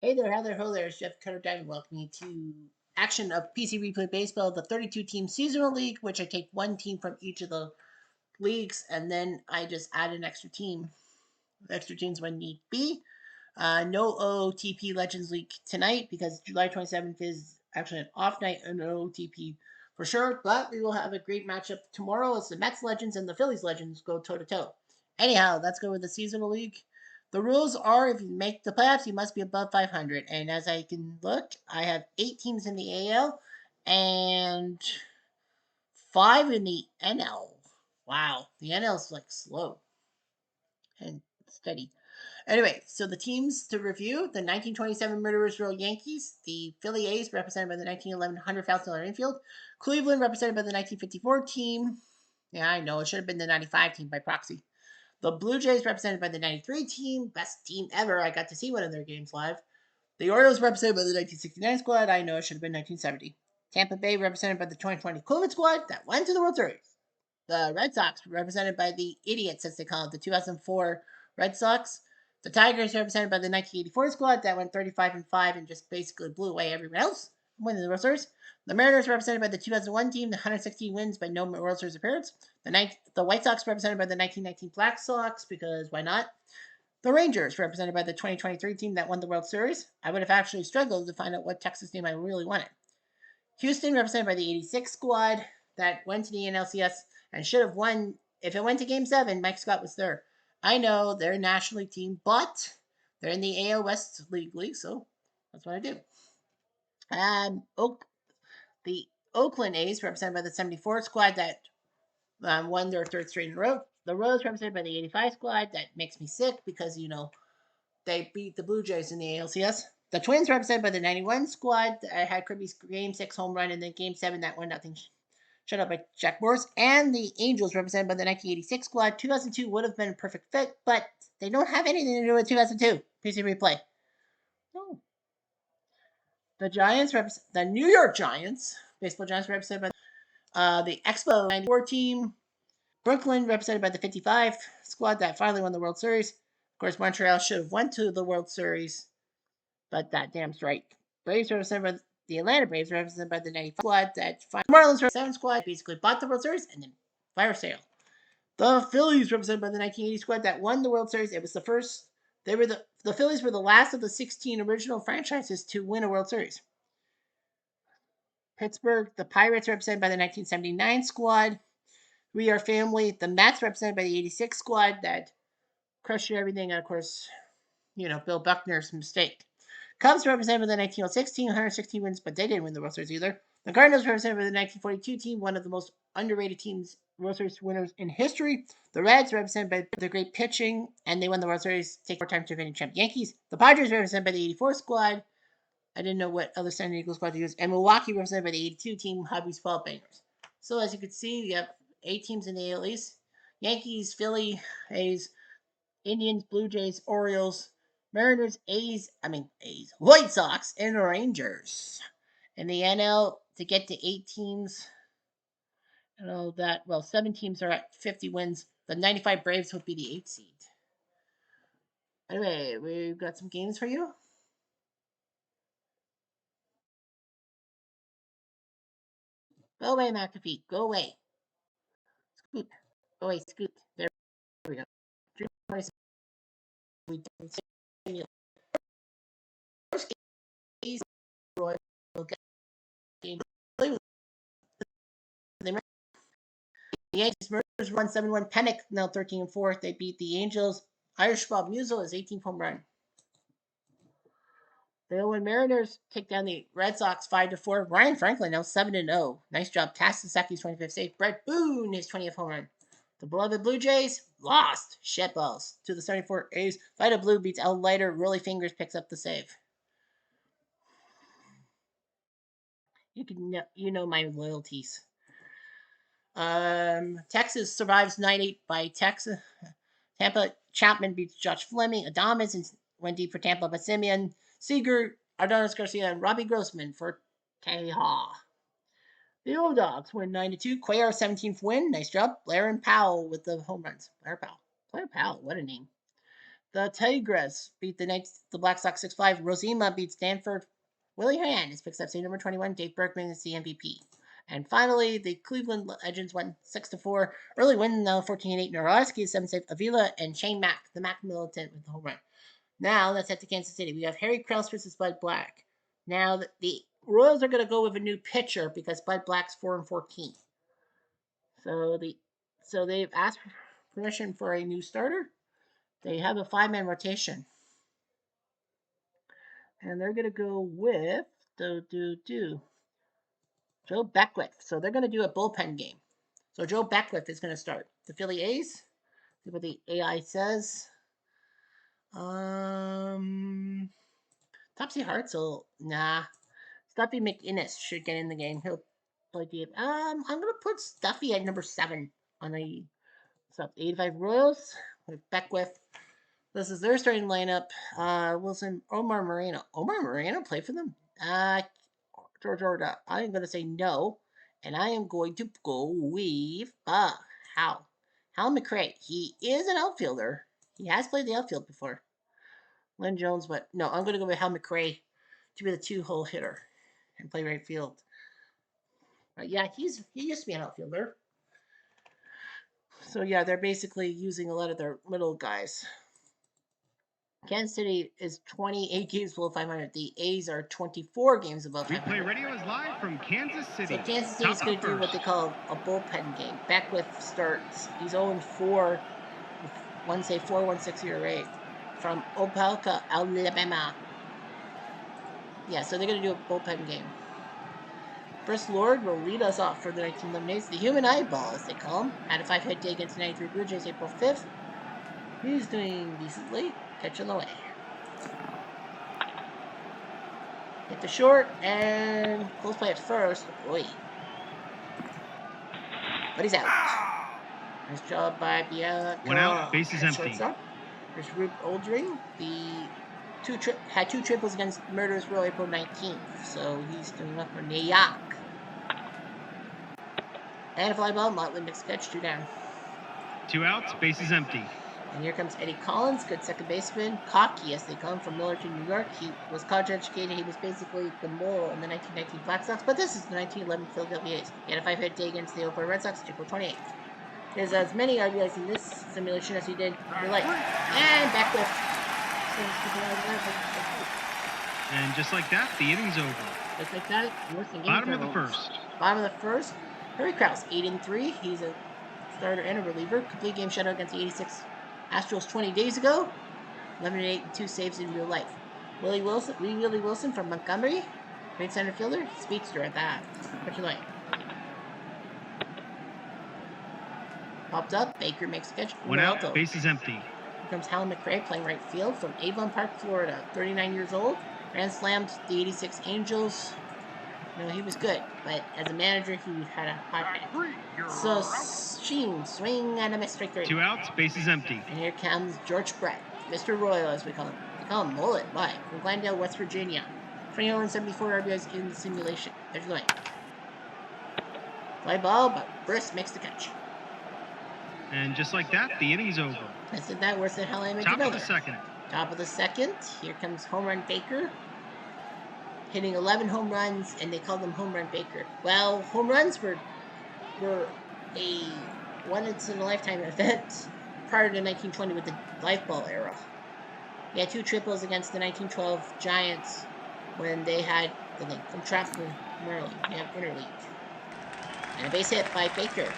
Hey there, how there, ho there, it's Jeff Cutter Diamond. Welcome you to action of PC Replay Baseball, the 32-team seasonal league, which I take one team from each of the leagues, and then I just add an extra team, extra teams when need be. No OTP Legends League tonight because July 27th is actually an off night and no OTP for sure, but we will have a great matchup tomorrow as the Mets Legends and the Phillies Legends go toe-to-toe. Anyhow, let's go with the seasonal league. The rules are if you make the playoffs, you must be above 500. And as I can look, I have 8 teams in the AL and 5 in the NL. Wow, the NL is like slow and steady. Anyway, so the teams to review the 1927 Murderers Row Yankees, the Philly A's, represented by the 1911 $100,000 infield, Cleveland, represented by the 1954 team. Yeah, I know, it should have been the 95 team by proxy. The Blue Jays, represented by the 93 team, best team ever. I got to see one of their games live. The Orioles, represented by the 1969 squad. I know it should have been 1970. Tampa Bay, represented by the 2020 Cleveland squad that went to the World Series. The Red Sox, represented by the idiots, as they call it, the 2004 Red Sox. The Tigers, represented by the 1984 squad that went 35-5 and just basically blew away everyone else, winning the World Series. The Mariners, represented by the 2001 team, the 116 wins but no World Series appearance. The White Sox, represented by the 1919 Black Sox, because why not? The Rangers, represented by the 2023 team that won the World Series. I would have actually struggled to find out what Texas team I really wanted. Houston, represented by the 86 squad that went to the NLCS and should have won. If it went to Game 7, Mike Scott was there. I know they're a National League team, but they're in the AL West League, so that's what I do. The Oakland A's, represented by the 74 squad that won their third straight in a row. The Royals, represented by the 85 squad, that makes me sick because, they beat the Blue Jays in the ALCS. The Twins, represented by the 91 squad, had Kirby's Game 6 home run, and then Game 7, that 1-0 shut up by Jack Morris. And the Angels, represented by the 1986 squad. 2002 would have been a perfect fit, but they don't have anything to do with 2002. PC Replay. No. The Giants, the New York Giants, baseball Giants, represented by the Expo 94 team. Brooklyn, represented by the 55 squad that finally won the World Series. Of course, Montreal should have went to the World Series, but that damn strike. Braves, represented by the Atlanta Braves, represented by the 95 squad that Marlins 7 squad basically bought the World Series and then fire sale. The Phillies, represented by the 1980 squad that won the World Series. It was the first. The Phillies were the last of the 16 original franchises to win a World Series. Pittsburgh, the Pirates, represented by the 1979 squad. We Are Family, the Mets, represented by the 86 squad that crushed everything. And of course, Bill Buckner's mistake. Cubs, represented by the 1906 team, 116 wins, but they didn't win the World Series either. The Cardinals, represented by the 1942 team, one of the most underrated teams, World Series winners in history. The Reds, represented by the great pitching, and they won the World Series, take 4 times defending champ Yankees. The Padres, represented by the 84 squad. I didn't know what other San Diego squad to use. And Milwaukee, represented by the 82 team, Hobbies Fall Bangers. So as you can see, you have 8 teams in the AL East. Yankees, Philly, A's, Indians, Blue Jays, Orioles, Mariners, White Sox, and Rangers. In the NL, to get to 8 teams, 7 teams are at 50 wins. The 95 Braves would be the 8th seed. Anyway, we've got some games for you. Go away, McAfee. Go away. Scoot. Go away, Scoot. There we go. We Royal game. The Yankees Mariners won 7-1. Pennick now 13-4. They beat the Angels. Irish Bob Musial is 18th home run. The Oakland Mariners take down the Red Sox 5-4. Ryan Franklin now 7-0. Nice job. Kasaseki's 25th save. Brett Boone his 20th home run. The beloved Blue Jays lost shitballs to the 74 A's. Vida Blue beats El Leiter. Rolly Fingers picks up the save. You know my loyalties. Texas survives 9-8 by Texas. Tampa, Chapman beats Josh Fleming. Adames and went deep for Tampa, but Simeon, Seager, Adonis Garcia, and Robbie Grossman for Teja. The Old Dogs win 9-2. Cuellar 17th win. Nice job. Blair and Powell with the home runs. Blair Powell, what a name. The Tigers beat the Black Sox 6-5. Rosema beats Stanford. Willie Hernandez picks up number 21. Dave Berkman is the MVP. And finally, the Cleveland Legends won 6-4. Early win now 14-8. Norowski, 7-save Avila, and Shane Mack, the Mack militant with the home run. Now let's head to Kansas City. We have Harry Krause versus Bud Black. Now the Royals are going to go with a new pitcher because Bud Black's 4-14. So they've asked permission for a new starter. They have a 5-man rotation. And they're going to go with Joe Beckwith. So they're going to do a bullpen game. So Joe Beckwith is going to start. The Philly A's. See what the AI says. Topsy Hartzell. Nah. Stuffy McInnes should get in the game. He'll play the. I'm going to put Stuffy at number 7 on the 85 Royals with Beckwith. This is their starting lineup. Wilson, Omar Moreno. Omar Moreno play for them? George Orda. I am going to say no. And I am going to go with Hal McRae. He is an outfielder. He has played the outfield before. Len Jones, but no, I'm going to go with Hal McRae to be the 2-hole hitter and play right field. Yeah, he used to be an outfielder. So yeah, they're basically using a lot of their middle guys. Kansas City is 28 games below 500. The A's are 24 games above 500. Replay Radio is live from Kansas City. So Kansas City is going to do what they call a bullpen game. Beckwith starts. He's 0-4 with 4.16 ERA from Opelika, Alabama. Yeah, so they're going to do a bullpen game. Bruce Lord will lead us off for the 19 Lemonades. The human eyeball, as they call him, had a 5-hit day against the 93 Blue Jays April 5th. He's doing decently. Catch on the way. Hit the short and close play at first. Boy. But he's out. Nice job by Bianca. 1 out, bases empty. There's Rube Oldring. Had 2 triples against Murderers Row April 19th. So he's doing up for Nayak. And a fly ball. Motley mixed catch. 2 down. 2 outs, bases empty. And here comes Eddie Collins, good second baseman. Cocky, as they come from Millerton, New York. He was college educated. He was basically the mole in the 1919 Black Sox, but this is the 1911 Philadelphia A's. He had a 5-hit day against the Oakland Red Sox, April 28th. He has as many RBIs in this simulation as he did in real life. And Beckwith. And just like that, the inning's over. Just like that, Bottom of the first. Bottom of the first. Harry Krause, 8-3. He's a starter and a reliever. Complete game shutout against the 86 Astros 20 days ago. 11-8 and 2 saves in real life. Willie Wilson from Montgomery. Great center fielder. Speedster at that. What you like? Popped up. Baker makes a catch. 1 out. Bases empty. Here comes Hal McRae playing right field from Avon Park, Florida. 39 years old. Grand slammed the 86 Angels. No, he was good, but as a manager, he had a hot hand. So, Sheen, swing and a miss, strike 3. 2 outs, bases empty. And here comes George Brett, Mr. Royal, as we call him. They call him Mullet. Why? From Glendale, West Virginia. 374 RBIs in the simulation. There's the way. Fly ball, but Briss makes the catch. And just like that, the inning's over. Isn't that worse than how I made Top of the second. Top of the second. Here comes home run Baker. Hitting 11 home runs, and they call them home run Baker. Well, home runs were a once-in-a-lifetime event prior to 1920 with the life ball era. He had 2 triples against the 1912 Giants when they had the link from Trafford, Maryland. They have interleague. And a base hit by Baker.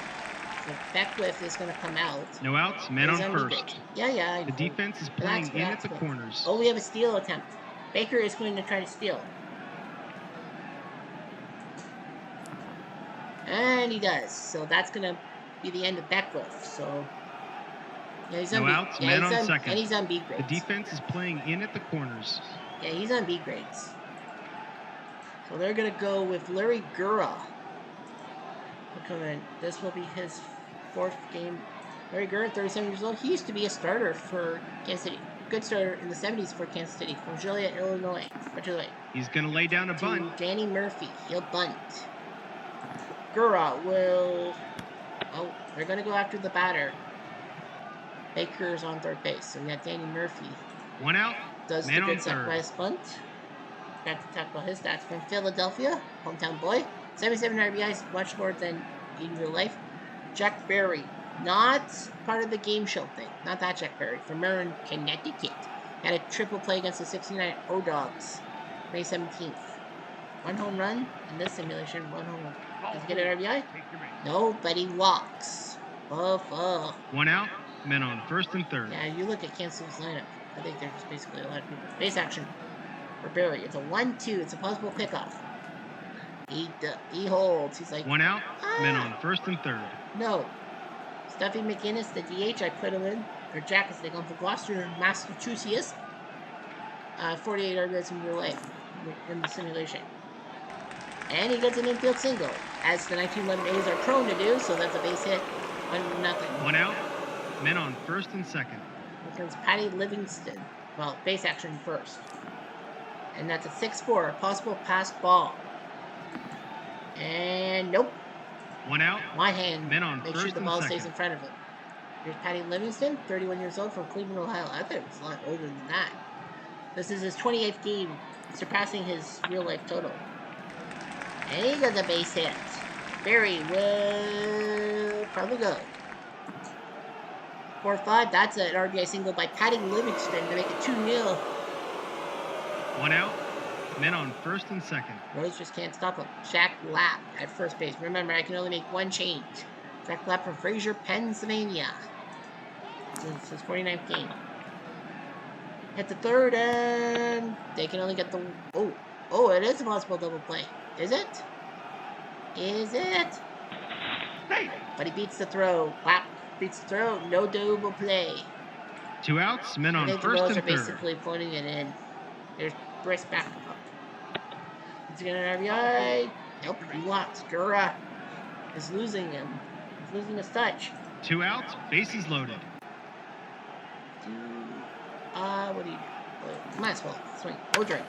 So Beckwith is going to come out. No outs, man on first. Yeah. The defense is playing in at the corners. Oh, we have a steal attempt. Baker is going to try to steal. And he does. So that's going to be the end of Beckwith. So, yeah, he's on no outs, man on second. And he's on B grades. The defense is playing in at the corners. Yeah, he's on B grades. So they're going to go with Larry Gura. This will be his 4th game. Larry Gura, 37 years old. He used to be a starter for Kansas City. Good starter in the 70s for Kansas City. From Joliet, Illinois. He's going to lay down a bunt. Danny Murphy. He'll bunt. Gura will... Oh, they're going to go after the batter. Baker's on third base. So we got Danny Murphy. 1 out. Does Man the on good third. sacrifice bunt. Got to talk about his stats from Philadelphia, hometown boy. 77 RBIs, much more than in real life. Jack Berry, not part of the game show thing. Not that Jack Berry. From Marin, Connecticut. Had a triple play against the 69 O-Dogs, May 17th. 1 home run in this simulation. 1 home run. Does he get an RBI? No, but he walks. 1 out. Men on first and third. Yeah, you look at Kansas City's lineup. I think there's basically a lot of people. Base action for Berry. It's a 1-2. It's a possible pickoff. He holds. He's like 1 out. Men on first and third. No. Stuffy McGinnis, the DH, I put him in. Or Jack is going for Gloucester, Massachusetts. 48 RBIs in real life in the simulation. And he gets an infield single, as the 1911 A's are prone to do, so that's a base hit. 1-0. 1 out. Men on first and second. Here comes Patty Livingston. Well, base action first. And that's a 6-4, a possible pass ball. And nope. 1 out. One hand. Men on Make first sure the and ball second. stays in front of him. Here's Patty Livingston, 31 years old, from Cleveland, Ohio. I thought it was a lot older than that. This is his 28th game, surpassing his real-life total. And he gets a base hit. Berry will probably go. 4-5. That's an RBI single by Patty Livingston to make it 2-0. 1 out. Men on first and second. Rose just can't stop him. Jack Lapp at first base. Remember, I can only make one change. Jack Lapp from Fraser, Pennsylvania. It's his 49th game. Hit the third, and they can only get the... Oh, it is a possible double play. Is it? Is it? Hey. But he beats the throw. Lapp beats the throw. No double play. 2 outs. Men on I think first the and Rose are third. basically floating it in. There's Brice back up. Is he going to RBI? Nope, he walks. Gura is losing him. He's losing his touch. 2 outs. Bases loaded. What do you do? Might as well swing. Odrin.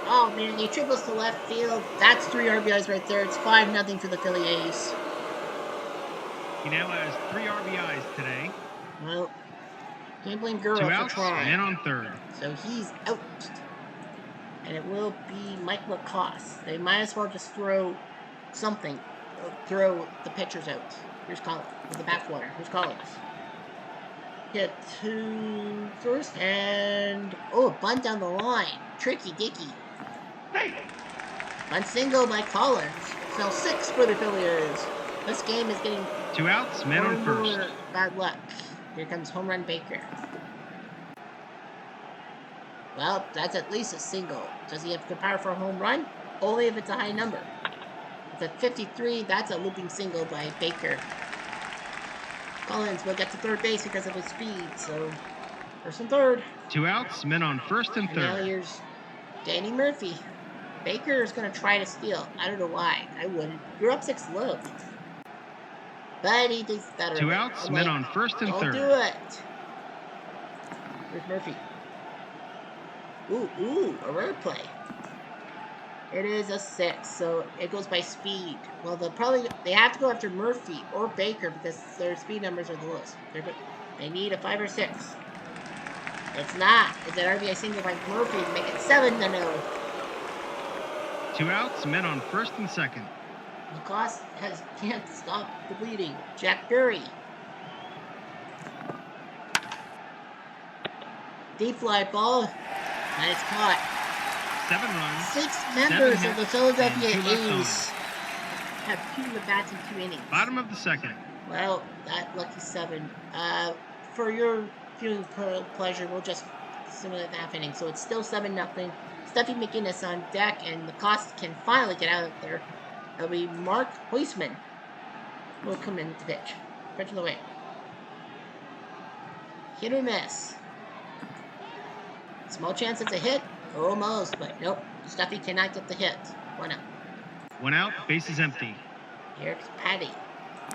Oh man, he triples to left field. That's 3 RBIs right there. It's 5-0 for the Philly A's. He now has 3 RBIs today. Well, can't blame Gura 2 for outs. trying. Men on third. So he's out. And it will be Mike Lacoste. They might as well just throw something. Throw the pitchers out. Here's Collins with the backwater. Here's Collins. Get to first and bunt down the line. Tricky Dicky. Hey. Bunt single by Collins. So 6 for the Phillies. This game is getting 2 outs. Men on more first. bad luck. Here comes home run Baker. Well, that's at least a single. Does he have good power for a home run? Only if it's a high number. If it's 53, that's a looping single by Baker. Collins will get to third base because of his speed, so first and third. 2 outs. Men on first and And now third. here's Danny Murphy. Baker is going to try to steal. I don't know why. I wouldn't. You're up 6-0. But he thinks better. 2 outs. Men on first and Don't third. do it. Here's Murphy. Ooh, a rare play. It is a 6, so it goes by speed. Well, they have to go after Murphy or Baker because their speed numbers are the lowest. They need a 5 or 6. It's not. It's an RBI single by Murphy to make it 7-0. 2 outs. Men on first and second. Lacoste can't stop the bleeding. Jack Berry. Deep fly ball, and it's caught. 7 runs. 6 members of the Philadelphia and 2 left on. A's have 2 at-bats in 2 innings. Bottom of the second. Well, that lucky 7. For your viewing pleasure, we'll just simulate the half inning. So it's still 7-0. Stuffy McGinnis on deck, and Lacoste can finally get out of there. It'll be Mark Huisman will come in to pitch. Pitch in the way. Hit or miss. Small chance it's a hit. Almost, but nope. Stuffy cannot get the hit. 1 out. 1 out. Bases empty. Here's Patty.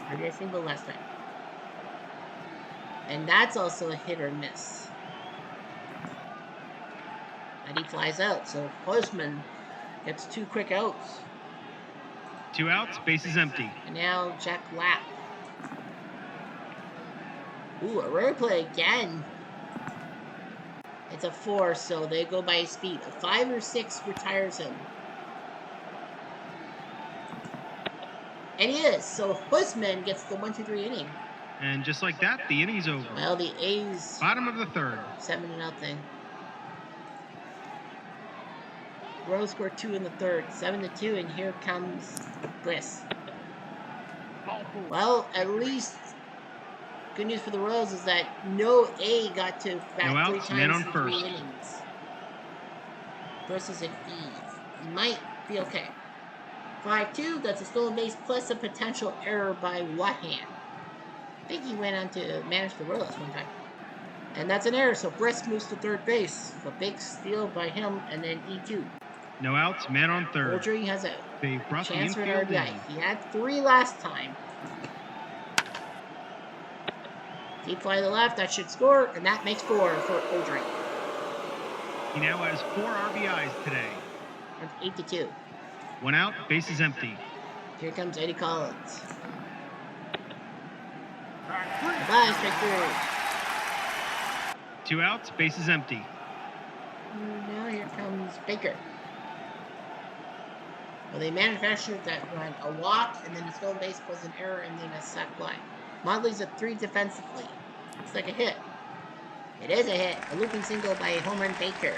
RBI single last time. And that's also a hit or miss. And he flies out, so Huisman gets 2 quick outs. 2 outs. Bases empty. And now Jack Lapp. Ooh, a rare play again. It's a 4, so they go by his speed. A 5 or 6 retires him. And he is. So Husman gets the 1-2-3 inning. And just like that, the inning's over. Well, the A's Bottom of the third. 7-0. Royals score 2 in the third, 7-2, and here comes Briss. Well, at least good news for the Royals is that no A got to bat No 3 outs, man times on in 3 first. innings. Versus an E. He might be okay. 5-2, that's a stolen base plus a potential error by Wahan. I think he went on to manage the Royals one time. And that's an error, so Brisk moves to third base. A big steal by him, and then E2. No outs, man on third. Oldring has a They brought the chance for an infield RBI. in. He had 3 last time. Deep fly to the left, that should score, and that makes 4 for Oldring. He now has 4 RBIs today. That's 8-2. 1 out, base is empty. Here comes Eddie Collins. Bye, strike 3. 2 outs, base is empty. Now here comes Baker. Well, they manufactured that run a walk, and then a stolen base was an error, and then a sac fly. Motley's at 3 defensively. It's like a hit. It is a hit. A looping single by home run Baker.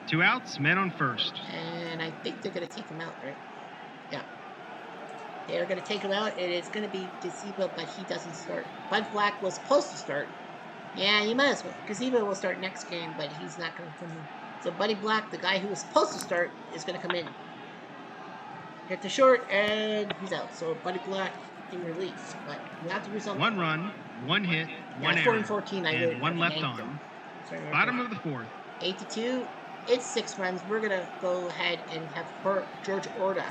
2 outs, man on first. And I think they're going to take him out, right? Yeah. They're going to take him out, and it's going to be Gazebo, but he doesn't start. Bud Black was supposed to start. Yeah, you might as well. Gazebo will start next game, but he's not going to come in. So Buddy Black, the guy who was supposed to start, is going to come in. Hit the short, and he's out. So Buddy Black can release, but you have to do something. 1 run, 1 hit, 1 Yeah, error. 4-14. I and really 1 left yanked on. him. Sorry, Bottom of the fourth. 8-2. It's 6 runs. We're going to go ahead and have George Orta.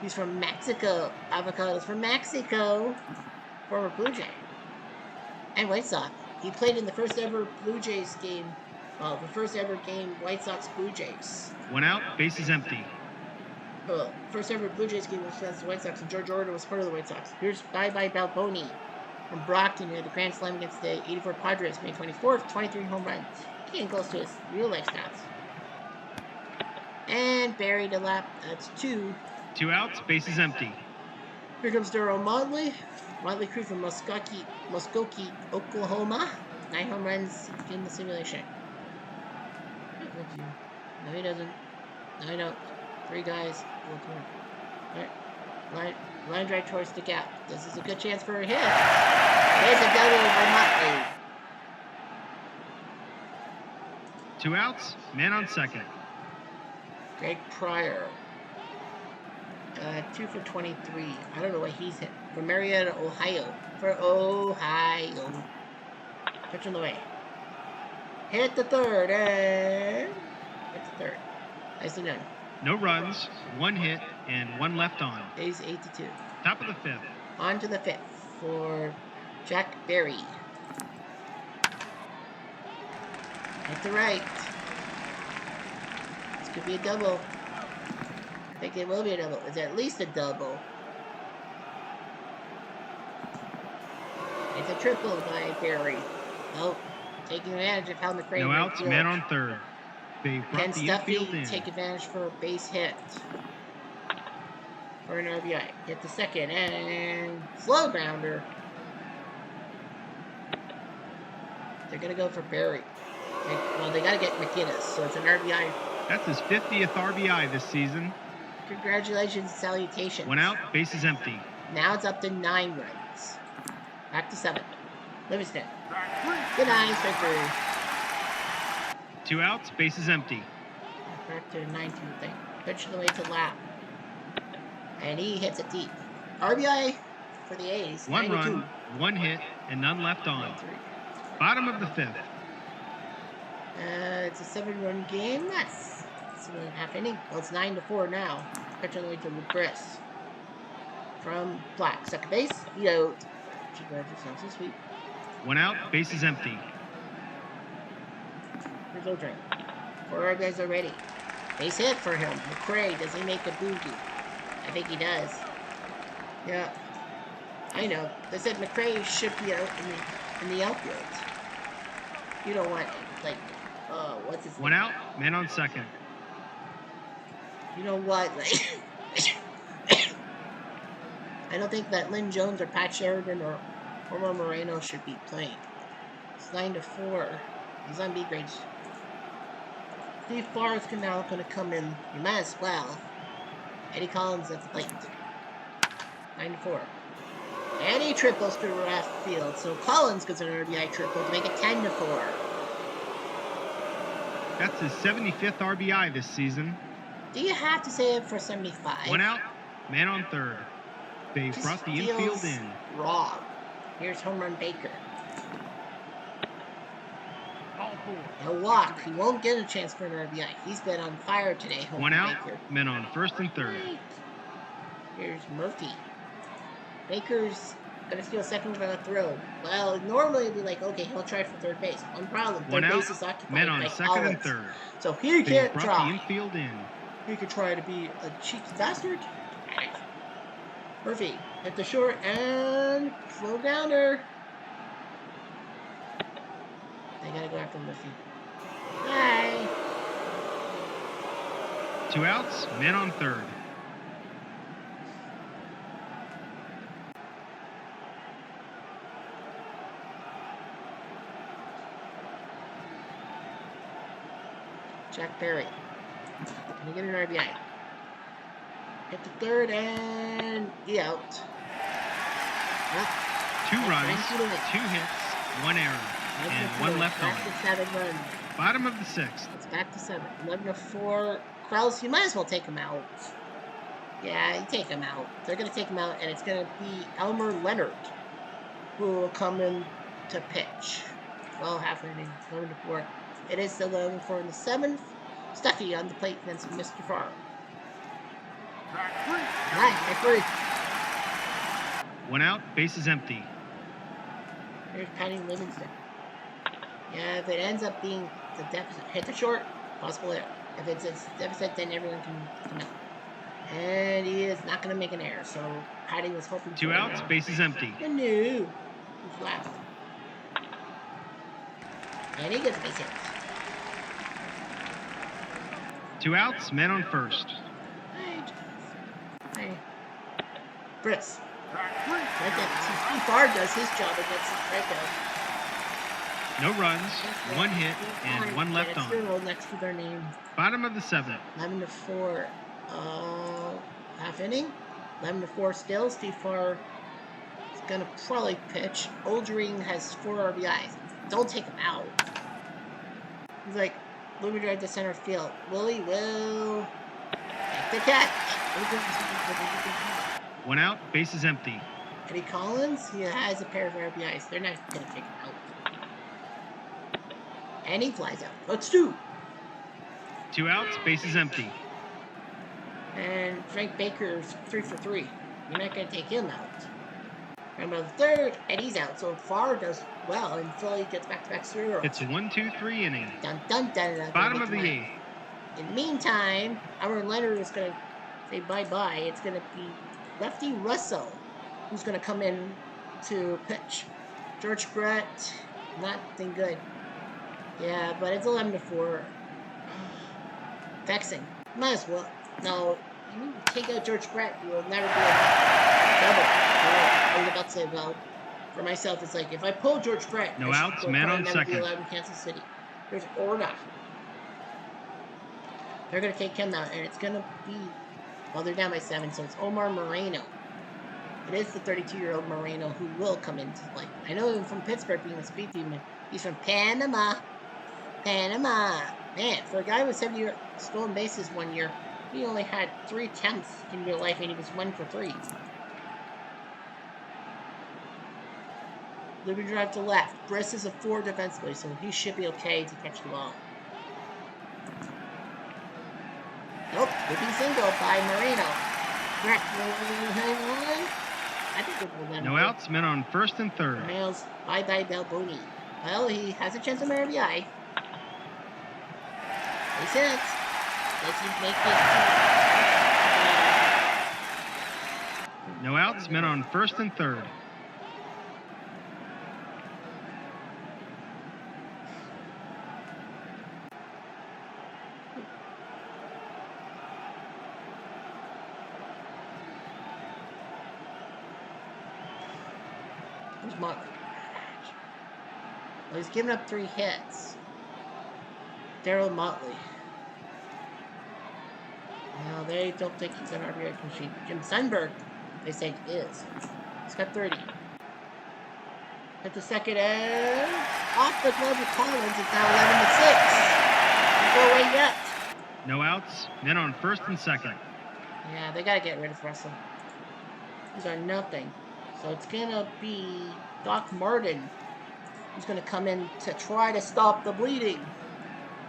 He's from Mexico. Avocados from Mexico. Former Blue Jay. And White Sox. He played in the first ever Blue Jays game. Well, the first ever game, White Sox Blue Jays. 1 out, base is empty. First ever Blue Jays game was against the White Sox, and George Orta was part of the White Sox. Here's Bye-Bye Balboni from Brockton, who had the Grand Slam against the 84 Padres, May 24th, 23 home runs. Getting close to his real-life stats. And Barry to lap, that's 2. 2 outs, base is empty. Here comes Darryl Motley. Motley Crew from Muskogee, Oklahoma. 9 home runs in the simulation. No, he doesn't. No, I don't. 3 guys. Alright. Line drive towards the gap. This is a good chance for a hit. There's a double by Motley. 2 outs, man on second. Greg Pryor. 2 for 23. I don't know what he's hit. From Marietta, Ohio. For Ohio. Pitch on the way. Hit the third, and hit the third. Nicely done. No runs, 1 hit, and 1 left on. A's 8-2. Top of the 5th. On to the 5th for Jack Berry. Hit the right. This could be a double. I think it will be a double. It's at least a double. It's a triple by Berry. Oh, taking advantage of how McRae. No outs, man on third. They brought Ken the Stuffy infield in. take advantage for a base hit. For an RBI. Hit the second and slow grounder. They're going to go for Berry. They got to get McGinnis, so it's an RBI. That's his 50th RBI this season. Congratulations, salutations. 1 out, base is empty. Now it's up to 9 runs. Back to 7. Livingston. Good night, strike 3. 2 outs, base is empty. Back to 9-2 thing. Pitch the way to lap. And he hits it deep. RBI for the A's. 1 92. run, 1 hit, and none left on. 93. Bottom of the 5th. It's a 7-run game. That's 7.5 inning. Well, it's 9-4 now. Pitch on the way to Lubris. From Black. Second base. Yo. Sounds so sweet. 1 out, base is empty. Here's Oldring. 4 RBIs already. Base hit for him. McRae, does he make a boogie? I think he does. Yeah. I know. They said McRae should be out in the outfield. You don't want, like, what's his name? One out, men on second. You know what? Like, I don't think that Lynn Jones or Pat Sheridan or Omar Moreno should be playing. It's 9-4. He's on B grades. Steve Farr's now going to come in. You might as well. Eddie Collins at the plate. 9-4. And he triples to left field. So Collins gets an RBI triple to make it 10-4. That's his 75th RBI this season. Do you have to say it for 75? One out, man on third. They Just brought the feels infield in. wrong. Here's home run Baker. He'll walk. He won't get a chance for an RBI. He's been on fire today. One out, Baker. men on first and third. Here's Murphy. Baker's gonna steal second with a throw. Well, normally it'd be like, okay, he'll try for third base. One problem, One third out, base is occupied men on by second and Collins. third. So he They can't brought the try. infield in. He could try to be a cheeky bastard. Murphy hit the short and slow downer. They gotta go after Murphy. Hi. Two outs, men on third. Jack Perry. Can he get an RBI? Hit the third and he out. Yep. 2 runs, Nice little hit. 2 hits, 1 error, and 1 left on. Back to 7 runs. Bottom of the 6th. It's back to 7. 11-4. Krause, you might as well take him out. Yeah, you take him out. They're going to take him out, and it's going to be Elmer Leonard who will come in to pitch. Well, half inning, 11-4. It is still 11-4 in the 7th. Stuckey on the plate against Mr. Farr. Right, free. 1 out, base is empty. Here's Patty Livingston. Yeah, if it ends up being the deficit, hit the short, possible error. If it's a deficit, then everyone can come out. And he is not going to make an error, so Patty was hoping for 2 outs, base is empty. No. Who's left? And he gets base hit. 2 outs, men on first. Hey. Briss. Steve Farr does his job against the strikeout. No runs, 1 hit, and 1 left on. Zero next to their name. Bottom of the 7th. 11-4. Half inning. 11-4 still. Steve Farr is gonna probably pitch. Oldring has 4 RBIs. Don't take him out. He's like, Louis drive to center field. Willie will take the catch. 1 out, base is empty. Eddie Collins, he has a pair of RBIs. They're not gonna take him out. And he flies out. Let's do. 2 outs, base is empty. And Frank Baker's 3 for 3. You're not going to take him out. Remember the third, and he's out. So Farr does well until he gets back-to-back zeros. It's a 1-2-3 inning. Dun, dun, dun, dun, Bottom of the 8th. In the meantime, our Leonard is going to say bye-bye. It's going to be Lefty Russell who's going to come in to pitch. George Brett, nothing good. Yeah, but it's 11-4. Vexing. Might as well. No, you take out George Brett, you will never be a double. I was about to say, well, for myself, it's like, if I pull George Brett, No I outs, will man probably on never second. be allowed in Kansas City. There's Orda. They're going to take him out, and it's going to be, well, they're down by 7, so it's Omar Moreno. It is the 32-year-old Moreno who will come into play. I know him from Pittsburgh being a speed demon. He's from Panama. Panama. Man, for a guy with 70 stolen bases one year, he only had 3 attempts in real life, and he was 1 for 3. Liberty drive to left. Briss is a 4 defensively, so he should be okay to catch the ball. Nope, looping single by Moreno. Brett will hang on. I think it will then. No outs, men on first and third. Nails bye-bye Balboni. Well, he has a chance of an RBI. Makes sense. Let's make it. No outs, men on first and third. Who's Motley? Well, he's given up 3 hits. Daryl Motley. No, they don't think he's an RBI machine. Jim Sundberg, they say he is. He's got 30. Hit the second and off the glove of Collins. It's now 11-6. Don't go away yet. No outs. Men on first and second. Yeah, they gotta get rid of Russell. These are nothing. So it's gonna be Doc Martin who's gonna come in to try to stop the bleeding.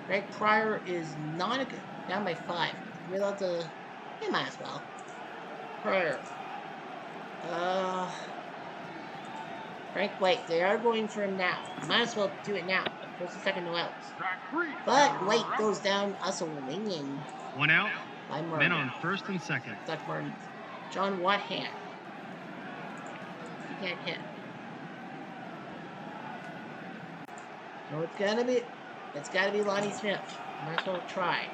Greg Pryor is not a good. Down by 5. Without the. He might as well. Pryor. Frank White. They are going for him now. Might as well do it now. First and second, no outs. But White goes down. Also winging. 1 out. By Martin. Men on first and second. Doc Martin. John Wathan. He can't hit. So it's gotta be Lonnie Smith. Might as well try.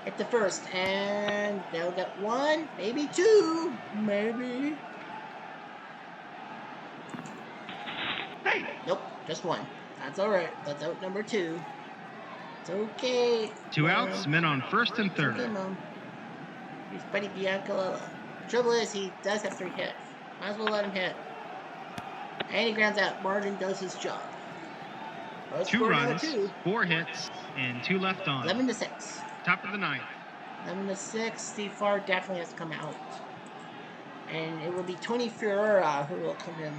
Hit the first, and they'll get 1, maybe 2, maybe. Hey. Nope, just 1. That's alright. That's out number 2. It's okay. 2 outs, men on first and third. Okay, Mom. Here's Buddy Biancolella. The trouble is, he does have 3 hits. Might as well let him hit. And he grounds out. Martin does his job. 2 runs, 4 hits, and 2 left on. 11-6. Top of the 9th. 11-6. Steve Farr definitely has to come out. And it will be Tony Ferreira who will come in.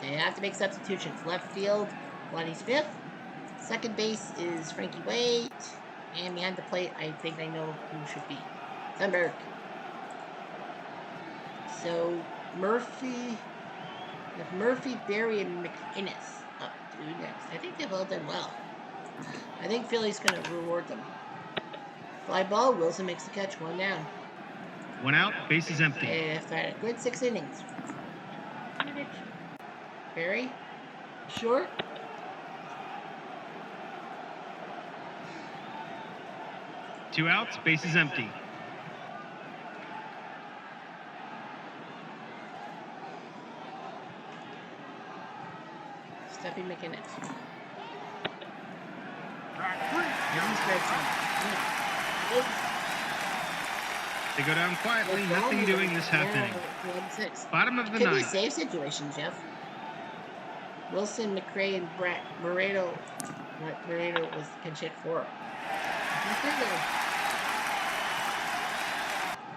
They have to make substitutions. Left field, Lonnie Smith. Second base is Frankie White. And behind the plate, I think I know who should be. Sundberg. So, Murphy, Barry, and McInnes up to next. I think they've all done well. I think Philly's going to reward them. Fly ball, Wilson makes the catch, 1 down. 1 out, base is empty. If had a good 6 innings. Barry, short. Two outs, base is empty. Steffi McInnes. They go down quietly, nothing doing this half inning. Bottom of the Could be 9th. save situation, Jeff. Wilson, McRae, and Brett Moreno. Moreno was pinch hit for.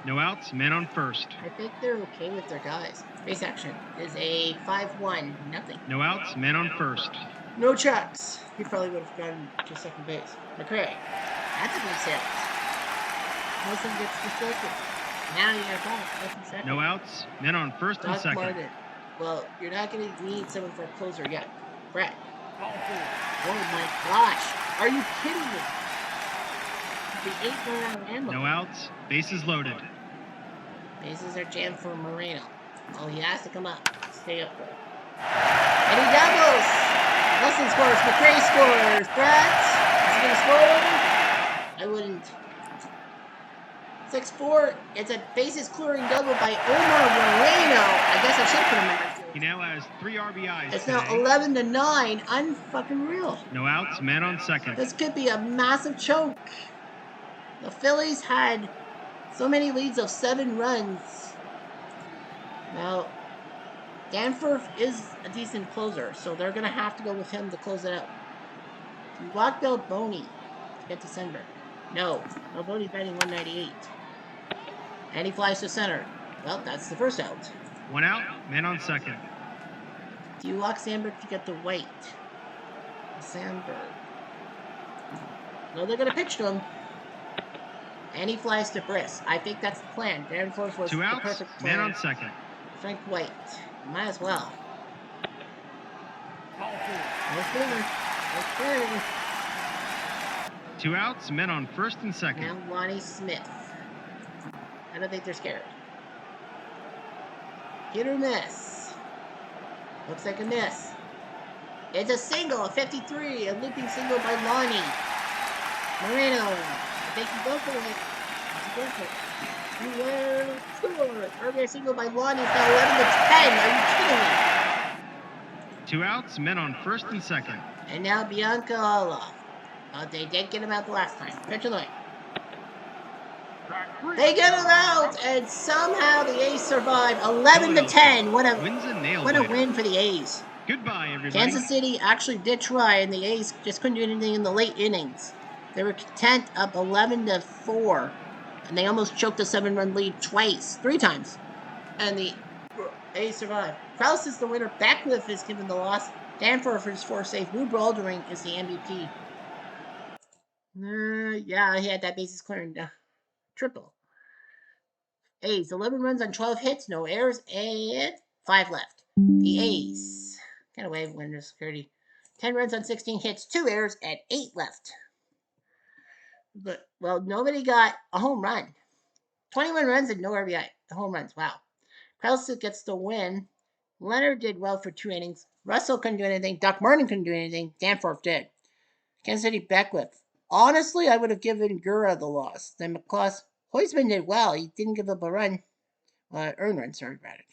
No outs, men on first. I think they're okay with their guys. Base action is a 5-1, nothing. No outs, men on first. No checks. He probably would have gone to second base. McRae. That's a good save. Wilson gets the second. Now you got ball. Second. No outs, men on first and Doc second. Martin. Well, you're not going to need someone for a closer yet. Brett. Oh my gosh. Are you kidding me? The 8 ammo. No outs, bases loaded. Bases are jammed for Moreno. Oh, he has to come up. Stay up there. And he doubles! Wilson scores. McRae scores. Brett. Is he going to score? I wouldn't. 6-4. It's a bases clearing double by Omar Moreno. I guess I should have put him in right field. He now has 3 RBIs. It's today. now 11-9. Unfucking real. No outs, men on second. This could be a massive choke. The Phillies had so many leads of 7 runs. Now, Danforth is a decent closer, so they're going to have to go with him to close it out. You walk Bill Boney to get to center. No, Boney's batting 198. And he flies to center. Well, that's the first out. 1 out, men on second. Do you walk Sandberg to get the White? Sandberg. No, they're going to pitch to him. And he flies to Briss. I think that's the plan. Danforth was 2 the outs, perfect plan. men on second. Frank White. Might as well. Okay. 2 outs, men on first and second. Now Lonnie Smith. I don't think they're scared. Hit or miss. Looks like a miss. It's a single, a 53, a looping single by Lonnie. Moreno. I think you go for it. Go for it. You will score. RBI single by Lonnie. It's now 11-10. Are you kidding me? 2 outs, men on first and second. And now Bianca Olaf. They did get him out the last time. Pitch away. They get him out, and somehow the A's survive. 11-10. What a win for the A's. Goodbye, everybody. Kansas City actually did try, and the A's just couldn't do anything in the late innings. They were content up 11-4, and they almost choked a 7-run lead three times, and the A's survived. Krause is the winner. Beckwith is given the loss. Danforth is 4 safe. Lou Baldering is the MVP. Yeah, he had that bases clearing triple. A's 11 runs on 12 hits, no errors, and 5 left. The A's get away with winner security. 10 runs on 16 hits, 2 errors, and 8 left. But well, nobody got a home run. 21 runs and no RBI. The home runs. Wow. Krause gets the win. Leonard did well for 2 innings. Russell couldn't do anything. Doc Martin couldn't do anything. Danforth did. Kansas City Beckwith. Honestly, I would have given Gura the loss. Then McCloss. Heusman did well. He didn't give up a run. Earned run, sorry about it.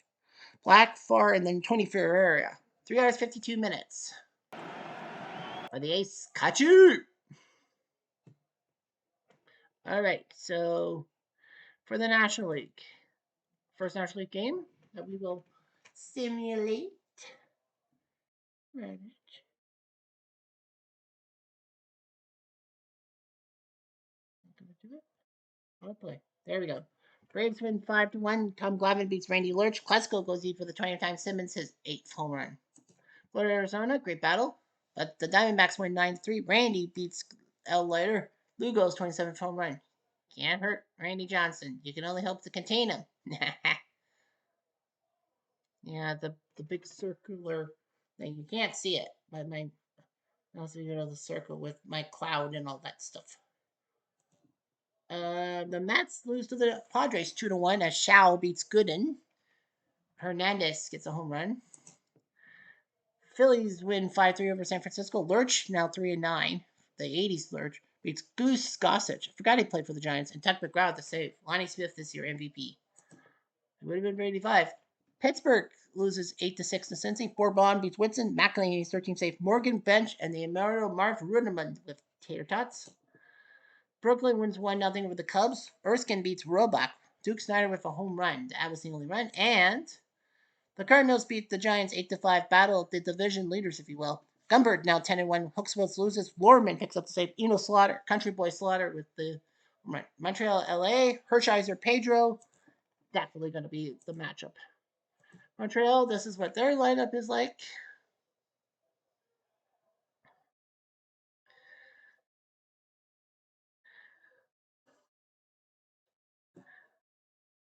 Black, Farr, and then Tony Ferreira. 3 hours, 52 minutes. By the Ace, Kachu! All right, so for the National League. First National League game that we will simulate. Right. Oh boy. There we go. Braves win 5-1. Tom Glavine beats Randy Lurch. Klesko goes deep for the 20th time. Simmons his 8th home run. Florida, Arizona, great battle. But the Diamondbacks win 9-3. Randy beats L. Leiter. Lugo's 27th home run. Can't hurt Randy Johnson. You can only hope to contain him. Yeah, the big circular thing. You can't see it. But I'll see the circle with my cloud and all that stuff. The Mets lose to the Padres 2-1 as Shao beats Gooden. Hernandez gets a home run. Phillies win 5-3 over San Francisco. Lurch now 3-9. The 80s Lurch beats Goose Gossage. I forgot he played for the Giants. And Tuck McGraw the save. Lonnie Smith this year MVP. It would have been for 85. Pittsburgh loses 8-6 to Cincy. Bourbon beats Whitson. McElhaney's 13th save. Morgan bench and the Emmanuel Marv Ruderman with tater tots. Brooklyn wins 1-0 over the Cubs. Erskine beats Roebuck. Duke Snyder with a home run. That was the only run. And the Cardinals beat the Giants 8-5. Battle of the division leaders, if you will. Gumbird now 10-1. Hooksville loses. Lorman picks up the save. Eno Slaughter. Country Boy Slaughter with the right. Montreal, LA. Hershiser, Pedro. Definitely going to be the matchup. Montreal, this is what their lineup is like.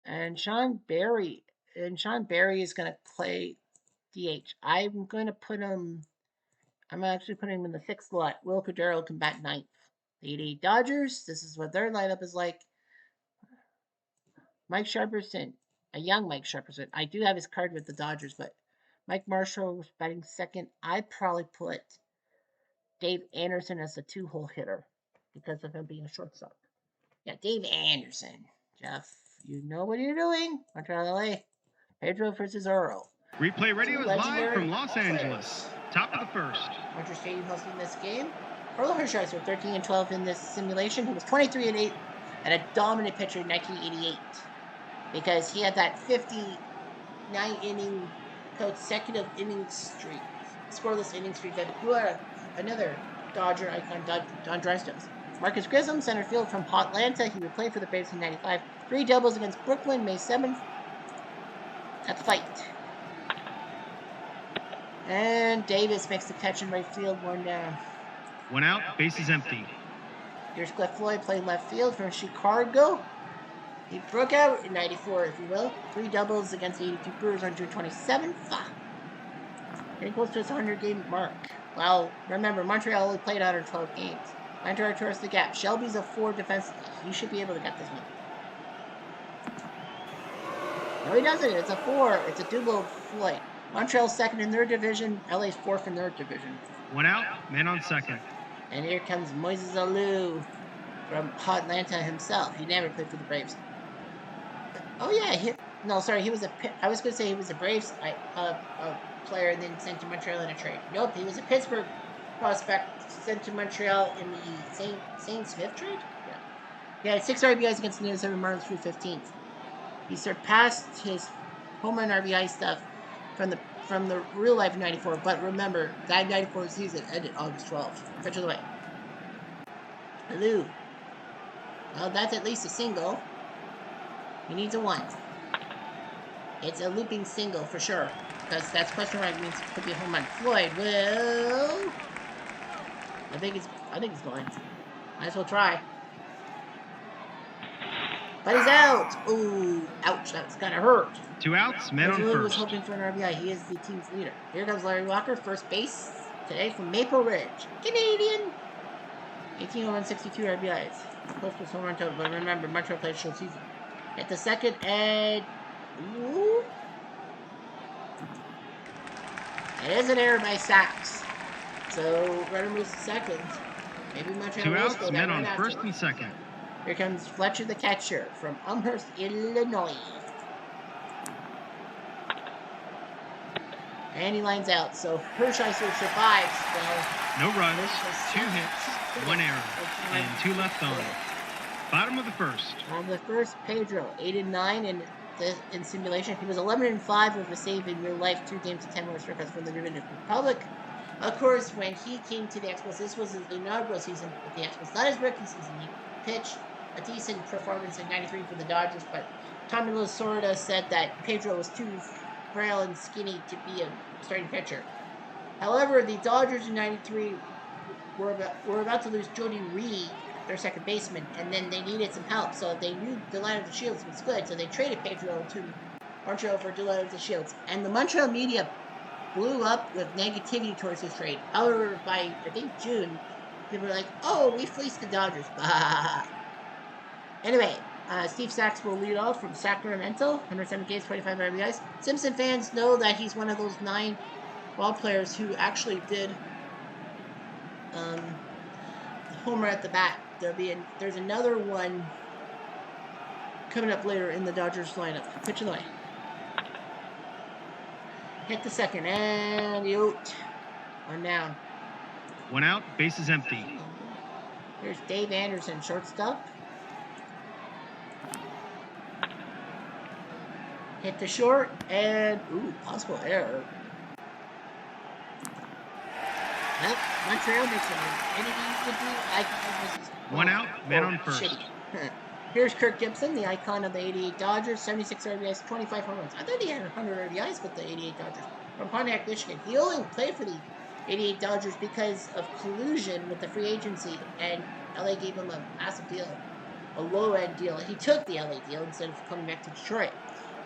And Sean Barry is going to play DH. I'm actually putting him in the 6th slot. Will Cordero can bat 9th. The 88 Dodgers, this is what their lineup is like. Mike Sharperson, a young Mike Sharperson. I do have his card with the Dodgers, but Mike Marshall was batting 2nd. I'd probably put Dave Anderson as a 2-hole hitter because of him being a shortstop. Yeah, Dave Anderson. Jeff, you know what you're doing. Montreal, LA. Pedro versus Earl. Replay radio is live from Los Angeles. Top of the first. Montreal Stadium hosting this game. Earl Hershiser 13-12 in this simulation. He was 23-8 and a dominant pitcher in 1988 because he had that 59-inning consecutive inning streak, scoreless inning streak that another Dodger icon, Don Drysdale. Marcus Grissom, center field from Atlanta. He would play for the Braves in 95. 3 doubles against Brooklyn, May 7th. At the fight. And Davis makes the catch in right field, 1 down. 1 out, bases empty. Here's Cliff Floyd playing left field from Chicago. He broke out in 94, if you will. 3 doubles against the 82 Brewers on June 27th. Getting close to his 100-game mark. Well, remember, Montreal only played 112 games. Montreal towards the gap. Shelby's a 4 defense. He should be able to get this one. No, he doesn't. It's a 4. It's a double Floyd. Montreal's 2nd in their division. LA's 4th in their division. 1 out, man on 2nd. And here comes Moises Alou from Atlanta himself. He never played for the Braves. Oh yeah, he was a. I was going to say he was a Braves player and then sent to Montreal in a trade. Nope, he was a Pittsburgh prospect sent to Montreal in the Zane Smith trade. Yeah, he had 6 RBIs against the Minnesota Marlins through 15th. He surpassed his home run RBI stuff from the real life '94. But remember, that '94 season ended August 12th. Pitch of the way. Hello. Well, that's at least a single. He needs a 1. It's a looping single for sure, because that's question mark means it could be a home run. Floyd will. I think he's going. Might as well try. But he's out. Ooh, ouch! That's kind of hurt. 2 outs, men on Floyd was first. hoping for an RBI. He is the team's leader. Here comes Larry Walker, first base today from Maple Ridge, Canadian. 18 home runs, 62 RBIs. Close to home run total, but remember, Montreal played short season. At the second, and ooh, it is an error by Sachs. So runner moves to second. Maybe Montreal 2 will outs, go men down on right first after. and second. Here comes Fletcher, the catcher from Elmhurst, Illinois. And he lines out. So Hershiser survives. No runs, 2 hits, 1 error, and 2 left on. Bottom of the first. On the first, Pedro, 8-9 in simulation. He was 11-5 with a save in real life, 2 games and 10 more strikeouts from the Dominican Republic. Of course, when he came to the Expos, this was his inaugural season with the Expos, not his rookie season. He pitched a decent performance in '93 for the Dodgers, but Tommy Lasorda said that Pedro was too frail and skinny to be a starting pitcher. However, the Dodgers in '93 were about to lose Jody Reed, their second baseman, and then they needed some help. So they knew Delino DeShields was good, so they traded Pedro to Montreal for Delino DeShields. And the Montreal media blew up with negativity towards this trade. However, by, I think, June, people were like, oh, we fleeced the Dodgers. Bah. Anyway, Steve Sachs will lead off from Sacramento, 107 games, 25 RBIs. Simpson fans know that he's one of those 9 ball players who actually did homer at the bat. There's another one coming up later in the Dodgers lineup. Pitch of the way. Hit the second, and out. 1 down. 1 out, base is empty. Here's Dave Anderson, shortstop. Hit the short, and ooh, possible error. Well, Montreal makes anything you could do. 1 out, man on first. Here's Kirk Gibson, the icon of the '88 Dodgers, 76 RBIs, 25 home runs. I thought he had 100 RBIs with the '88 Dodgers. From Pontiac, Michigan. He only played for the '88 Dodgers because of collusion with the free agency, and LA gave him a massive deal, a low-end deal. He took the LA deal instead of coming back to Detroit.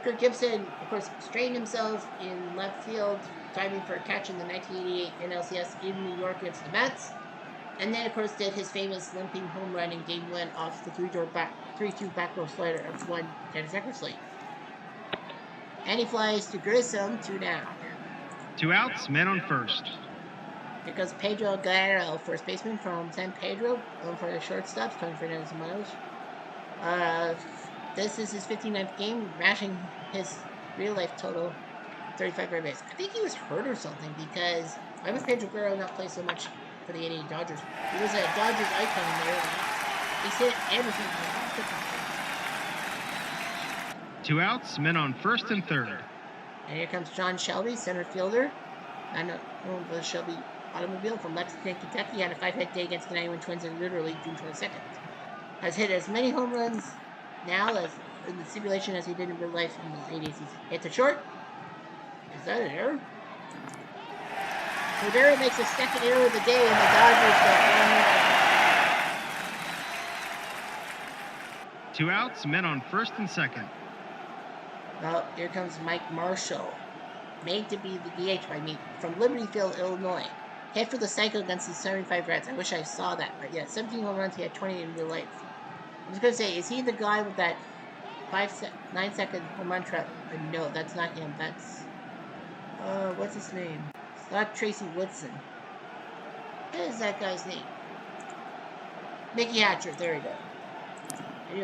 Kirk Gibson, of course, strained himself in left field, diving for a catch in the 1988 NLCS in New York against the Mets. And then, of course, did his famous limping home run in Game 1 off the 3-2 back row slider of 1 Dennis Eckersley. And he flies to Grissom, 2 down. 2 outs, men on first. Here goes Pedro Guerrero, first baseman from San Pedro, going for the shortstop, Tony Fernandez Miles. This is his 59th game, matching his real-life total, 35 RBIs. I think he was hurt or something, because why would Pedro Guerrero not play so much for the '88 Dodgers? He was a Dodgers icon in the early 90s. He's hit everything. 2 outs, men on first and third. And here comes John Shelby, center fielder. And home for the Shelby Automobile from Lexington, Kentucky. He had a 5-hit day against the 91 Twins in literally June 22nd. Has hit as many home runs now as in the simulation as he did in real life in his '80s season. Hit the short. Is that an error? Cordero makes a second error of the day, and the Dodgers go 2 outs, men on first and second. Well, here comes Mike Marshall, made to be the DH by me, from Libertyville, Illinois. Hit for the cycle against the 75 Reds. I wish I saw that, but yeah, 17 home runs. He had 20 in real life. I was going to say, is he the guy with that 9-second home run trap? No, that's not him. That's, what's his name? It's not Tracy Woodson. What is that guy's name? Mickey Hatcher. There we go.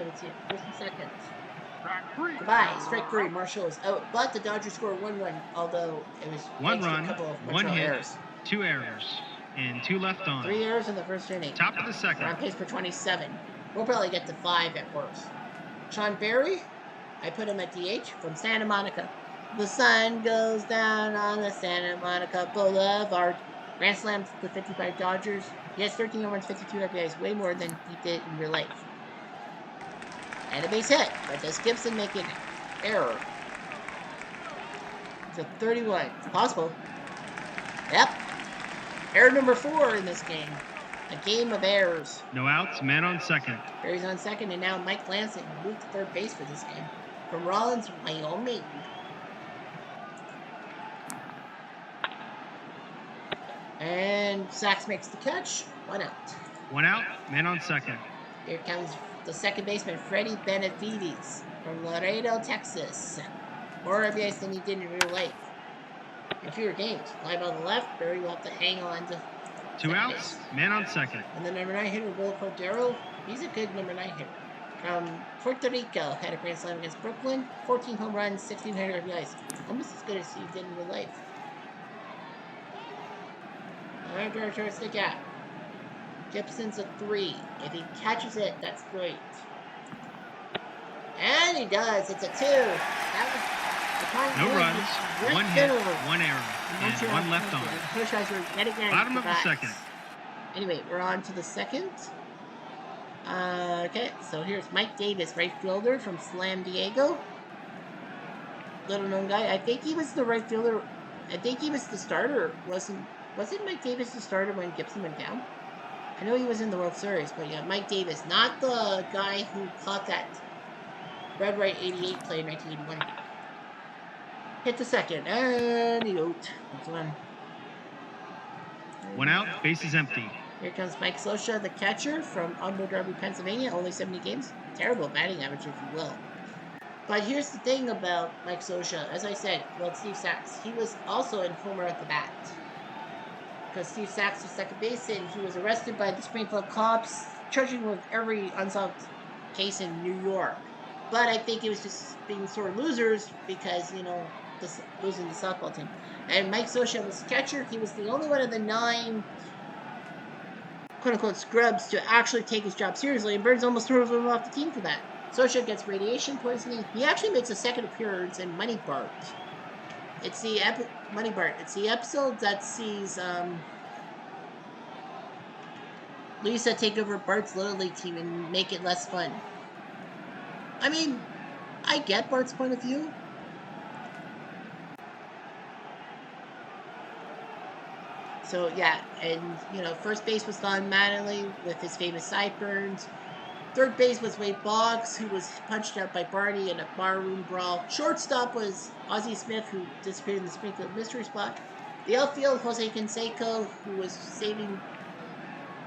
Let's see it. First and second. Goodbye. Strike three. Marshall is out. But the Dodgers scored 1-1, although it was One thanks to a run, couple of one Montreal hit, errors. 2 errors, and 2 left on. 3 errors in the first inning. Top of the We're second. on pace for 27. We'll probably get to 5 at worst. Sean Berry, I put him at DH from Santa Monica. The sun goes down on the Santa Monica Boulevard. Grand slam to 55 Dodgers. He has 13 home runs, 52 RBIs, way more than he did in real life. And a base hit, but does Gibson make an error? It's a 31. It's possible. Yep. Error number 4 in this game. A game of errors. No outs, man on second. Berry's on second, and now Mike Lansing moved to third base for this game. From Rollins, Wyoming. And Sachs makes the catch. 1 out. 1 out, man on second. Here comes the second baseman, Freddie Benavides from Laredo, Texas. More RBIs than he did in real life. In fewer games. Fly ball on the left, Berry will have to hang on to 2 outs, man on second. And the number 9 hitter, Will Cordero, he's a good number 9 hitter. From Puerto Rico, had a grand slam against Brooklyn. 14 home runs, 1,600 RBIs. Almost as good as he did in real life. Alright, Berry trying to stick out. Gibson's a 3. If he catches it, that's great. And he does. It's a 2. That was no runs, 1 hit, 1 error, and 1 left on. Bottom of the second. Anyway, we're on to the second. Okay, so here's Mike Davis, right fielder from Slam Diego. Little known guy. I think he was the right fielder. I think he was the starter. Wasn't Mike Davis the starter when Gibson went down? I know he was in the World Series, but yeah, Mike Davis, not the guy who caught that Red Right 88 play in 1981. Hit the second, and he out. That's 1. 1 out, base is empty. Here comes Mike Scioscia, the catcher from Abu Dhabi, Pennsylvania. Only 70 games. Terrible batting average, if you will. But here's the thing about Mike Scioscia. As I said, well, Steve Sachs, he was also in homer at the bat. Because Steve Sachs was second base, and he was arrested by the Springfield cops, charging with every unsolved case in New York. But I think it was just being sore losers because, you know, losing the softball team. And Mike Scioscia was catcher. He was the only one of the 9 quote-unquote scrubs to actually take his job seriously, and Burns almost throws him off the team for that. Scioscia gets radiation poisoning. He actually makes a second appearance in Money Bart. It's the Money Bart. It's the episode that sees Lisa take over Bart's Little League team and make it less fun. I mean, I get Bart's point of view. So, yeah, and, you know, first base was Don Mattingly with his famous sideburns. Third base was Wade Boggs, who was punched out by Barney in a barroom brawl. Shortstop was Ozzie Smith, who disappeared in the Springfield Mystery Spot. The outfield, Jose Canseco, who was saving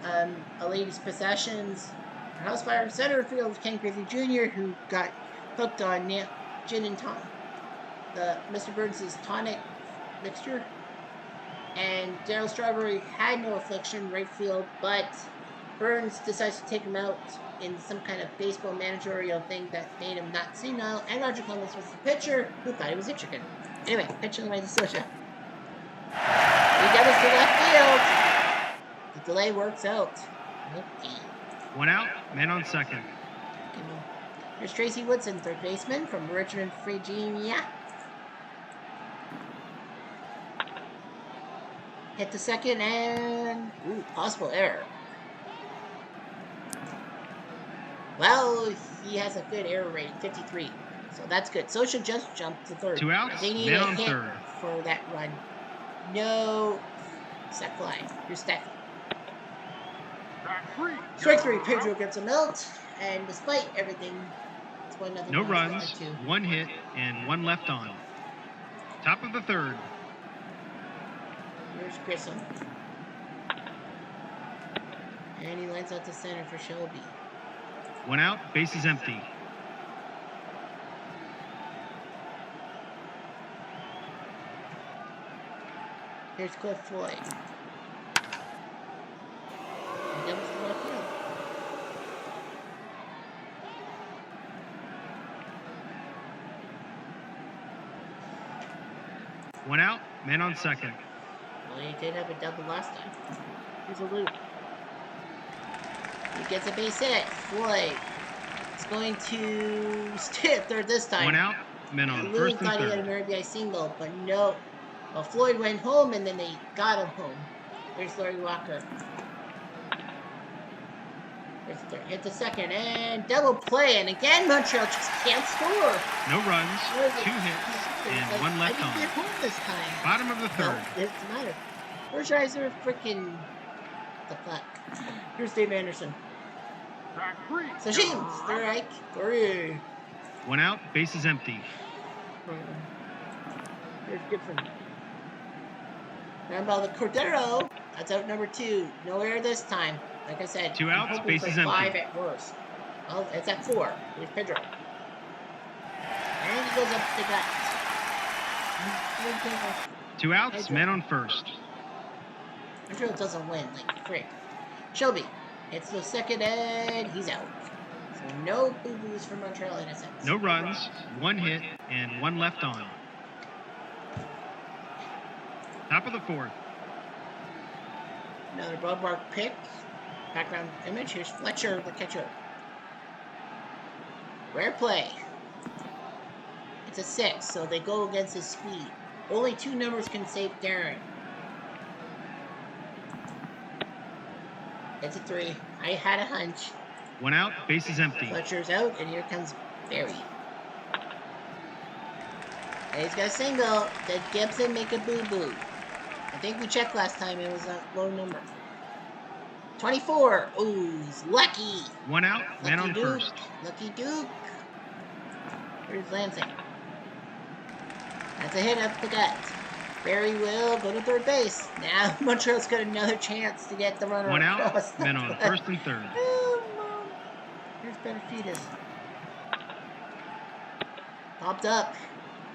a lady's possessions. House fire. Center field, Ken Griffey Jr., who got hooked on gin and tonic, the Mr. Burns' tonic mixture. And Darryl Strawberry had no affliction, right field, but Burns decides to take him out in some kind of baseball managerial thing that made him not senile. And Roger Clemens was the pitcher, who thought he was a chicken. Anyway, pitcher to Scioscia. He doubles to left field. The delay works out. Okay. 1 out, man on second. Here's Tracy Woodson, third baseman from Richmond, Virginia. Hit the second and possible error. Well, he has a good error rate, 53. So that's good. Scioscia just jumped to third. 2 outs, they need man a on hit third. For that run. No sac fly. Here's Steffi. Strike 3, Pedro gets him out, and despite everything, it's 1-0. No runs, 1 hit, and 1 left on. Top of the third. Here's Grissom. And he lines out to center for Shelby. 1 out, base is empty. Here's Cliff Floyd. And that was the left field. One out, man on second. Well, he did have a double last time. Here's a loop. He gets a base hit. Floyd is going to stay at third this time. One out, men on And first Lou and thought he had an third. RBI single, but no. Well, Floyd went home, and then they got him home. Here's Larry Walker. Here's the third. Hit the second, and double play. And again, Montreal just can't score. No runs, Where is it? 2 hits, and 1 left I didn't get on. home this time. Bottom of the No, third. it doesn't matter. Where's Reiser? Freaking the fuck. Here's Dave Anderson. Sashim, strike 3. One out, base is empty. Here's Gibson. Remember the Cordero. That's out number 2. No error this time. Like I said, 2 I'm outs, hoping base for is 5 empty. at worst. Well, it's at 4. Here's Pedro. And he goes up the gut. 2 outs, Pedro. man on first. Montreal doesn't win, like frick. Shelby hits the second and he's out. So no boo-boos for Montreal in a sense. No runs, 1 hit, and 1 left on. Top of the fourth. Another ballpark pick. Background image. Here's Fletcher, the catcher. Rare play. It's a 6, so they go against his speed. Only 2 numbers can save Darren. It's a 3. I had a hunch. 1 out, base is empty. Fletcher's out, and here comes Barry. And he's got a single. Did Gibson make a boo-boo? I think we checked last time. It was a low number. 24. Ooh, he's lucky. 1 out, man Lucky on Duke. first. Lucky Duke. Here's Lansing. That's a hit up the gut. Barry will go to third base. Now Montreal's got another chance to get the runner 1 across out, the men on plate. first and third. Oh, Mom. Here's Benefides. Popped up.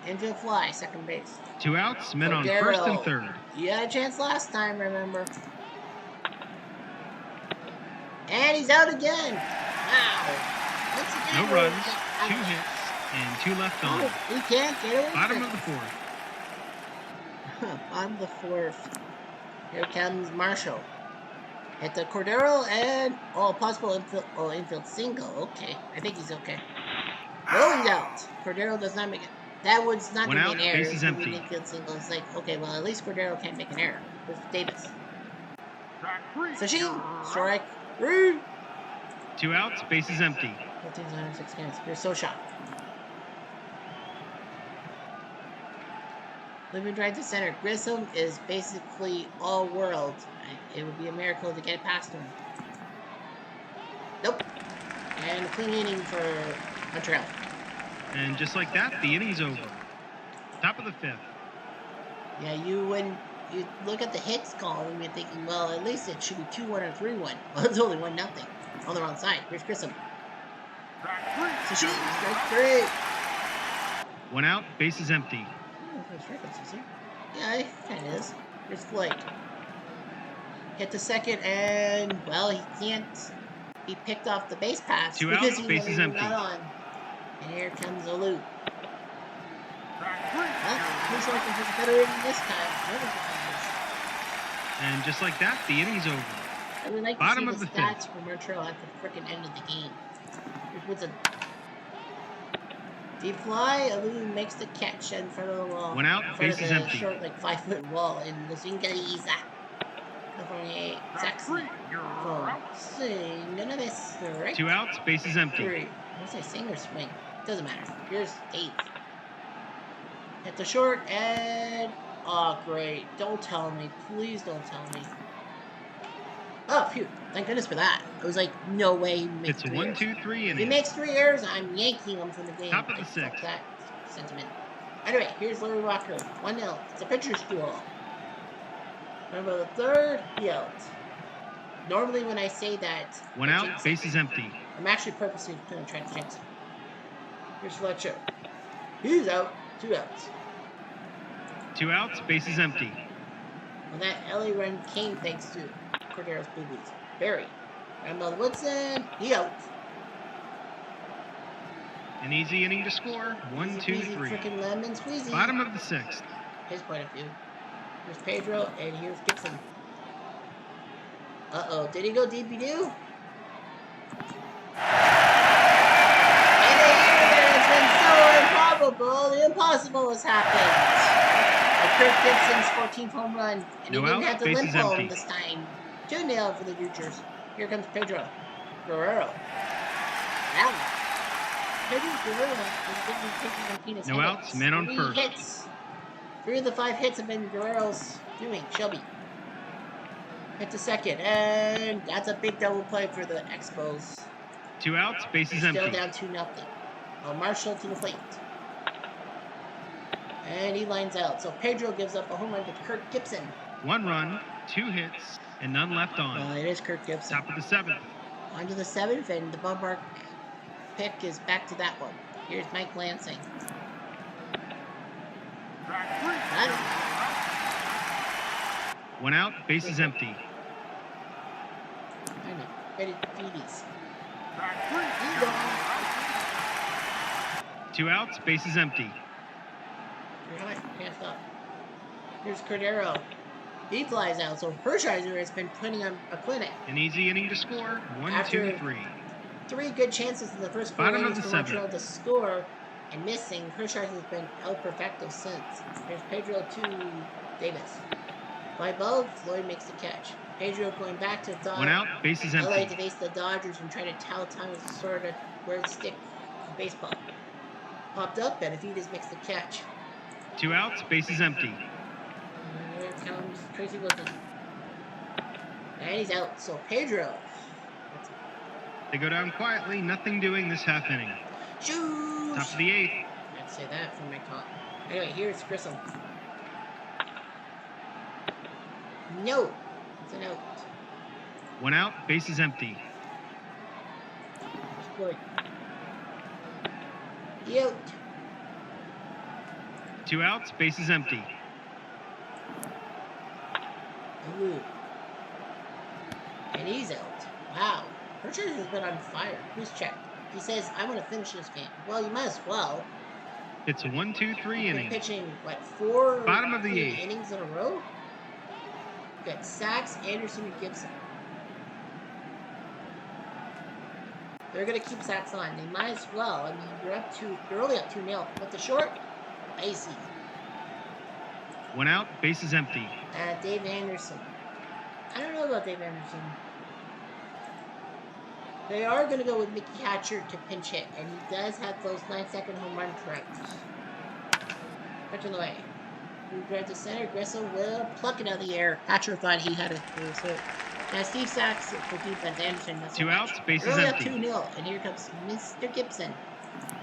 Infield fly, second base. 2 outs, men on first and Cordero. third. You had a chance last time, remember. And he's out again. Wow. Once again, No we're runs, out. 2 hits, and 2 left Oh, on. he can't get away. Bottom with of the fourth. On the fourth. Here comes Marshall. Hit the Cordero and possible infield single. Okay, I think he's okay. Oh, he's out. Cordero does not make it. That was not 1 going to out, be an error. base It is was gonna be empty. an infield single. It's like, okay, well at least Cordero can't make an error. Here's Davis. Sashim, strike 3. 2 outs, base is empty. 1,406 games. Here's Sosha. Living right to center. Grissom is basically all world. It would be a miracle to get it past him. Nope. And a clean inning for Montreal. And just like that, the inning's over. Top of the fifth. Yeah, you look at the hits column and you're thinking, well, at least it should be 2-1 or 3-1. Well, it's only 1-0 on the wrong side. Here's Grissom. Sashim, strike 3. 1 out, base is empty. Yeah, it kind of is. Here's Floyd. Hit the second, and, well, he can't be picked off the base pass 2 because outs, he base is never empty. got on. And here comes a loop. Well, who's looking for the better inning this time? And just like that, the inning's over. I would like Bottom to of see the the stats for Montreal at the frickin' end of the game. Here's Woodson. Deep fly, Alu makes the catch in front of the wall. 1 out, in front base of is the empty. short, like 5-foot wall in Los Ingles. California, Saxon. Sing, none of this, right? 2 outs, base is empty. 3. Was I sing or swing? Doesn't matter. Here's 8. Hit the short and oh great! Don't tell me, please don't tell me. Oh phew! Thank goodness for that. It was like no way he makes It's a 3 1, errors. 2, 3 If he inning. makes 3 errors, I'm yanking him from the game. Top of the Like, fuck sixth. that sentiment. Anyway, here's Larry Walker. 1-0. It's a pitcher's duel. Remember the third? He out. Normally when I say that, 1 I out, jinx it. base is empty. I'm actually purposely going to try to jinx him. Here's Fletcher. He's out. 2 outs. 2 outs, base is empty. Well, that LA run came thanks to Cordero's boo-boos. Barry. Randall Woodson. He out. An easy inning to score. 1, 2, Easy 3. freaking lemon squeezy. Bottom of the sixth. his point of view. Here's Pedro, and here's Gibson. Uh-oh, did he go DP2? And a year that has been so improbable, the impossible has happened. Kirk Gibson's 14th home run, and he didn't have the limp home this time. 2-0 for the Dodgers. Here comes Pedro Guerrero. Wow. Pedro Guerrero is taking Martinez. No outs, man on 3 first. hits. 3 of the 5 hits have been Guerrero's doing. Shelby. Hit to second, and that's a big double play for the Expos. 2 outs, bases empty. Still down 2-0. Well, Marshall to the plate. And he lines out. So Pedro gives up a home run to Kirk Gibson. 1 run, 2 hits, and none left on. Well, it is Kirk Gibson. Top of the 7th. On to the 7th, and the ballpark pick is back to that one. Here's Mike Lansing. Got him. 1 out, bases empty. I know. Ready to Feedes. 2 outs, bases empty. Hands up. Here's Cordero. He flies out, so Hershiser has been putting on a clinic. An easy inning to score. 1, 2, 3. 3 good chances in the first 4 innings for Montreal to score, and missing. Hershiser has been El Perfecto since. Here's Pedro to Davis. By ball, Floyd makes the catch. Pedro going back to the 1 out, bases LA empty. to face the Dodgers and try to tell time is sort of where it stick the baseball. Popped up, Benavides makes the catch. 2 outs, bases empty. Here comes Tracy Wilson. And he's out. So Pedro. They go down quietly, nothing doing this half inning. Shoo! Top of the 8th. I'd say that from my talk. Anyway, here's Grissom. No. It's an out. 1 out, bases empty. Scored. He out. 2 outs, bases empty. Ooh. And he's out. Wow. Hershiser has been on fire. Who's checked? He says, I want to finish this game. Well, you might as well. It's a 1, 2, 3 Been inning. pitching, what, 4 Bottom of the 8th. innings in a row? We've got Sachs, Anderson, and Gibson. They're going to keep Sachs on. They might as well. I mean, you're only up 2-0. But the short, icy. 1 out, bases empty. Dave Anderson. I don't know about Dave Anderson. They are going to go with Mickey Hatcher to pinch hit, and he does have those 9-second home run tracks. Pitch on the way. We drive to center. Grissom will pluck it out of the air. Hatcher thought he had it. So now Steve Sachs for defense. Anderson. 2 outs, bases Early up empty. 2-0, and here comes Mr. Gibson,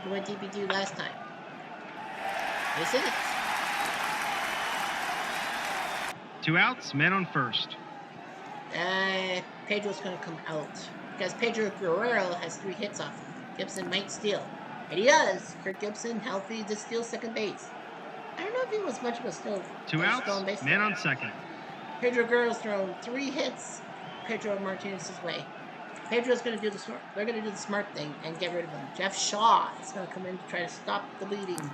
who went DP2 last time. This is it. 2 outs, man on first. Pedro's going to come out because Pedro Guerrero has 3 hits off him. Gibson might steal, and he does. Kirk Gibson healthy to steal second base. I don't know if he was much of a steal. 2 outs, man on second. Pedro Guerrero's thrown 3 hits. Pedro Martinez's way. Pedro's going to do the smart. They're going to do the smart thing and get rid of him. Jeff Shaw is going to come in to try to stop the bleeding.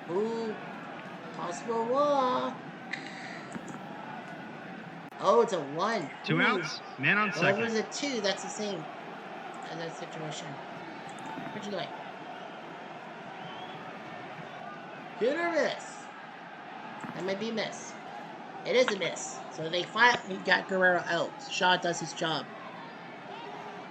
Ooh, possible walk. Oh, it's a 1. 2 Ooh. outs, man on Well, if it second. was a 2, that's the same as that situation. What'd you like? Hit or miss? That might be a miss. It is a miss. So they finally got Guerrero out. Shaw does his job.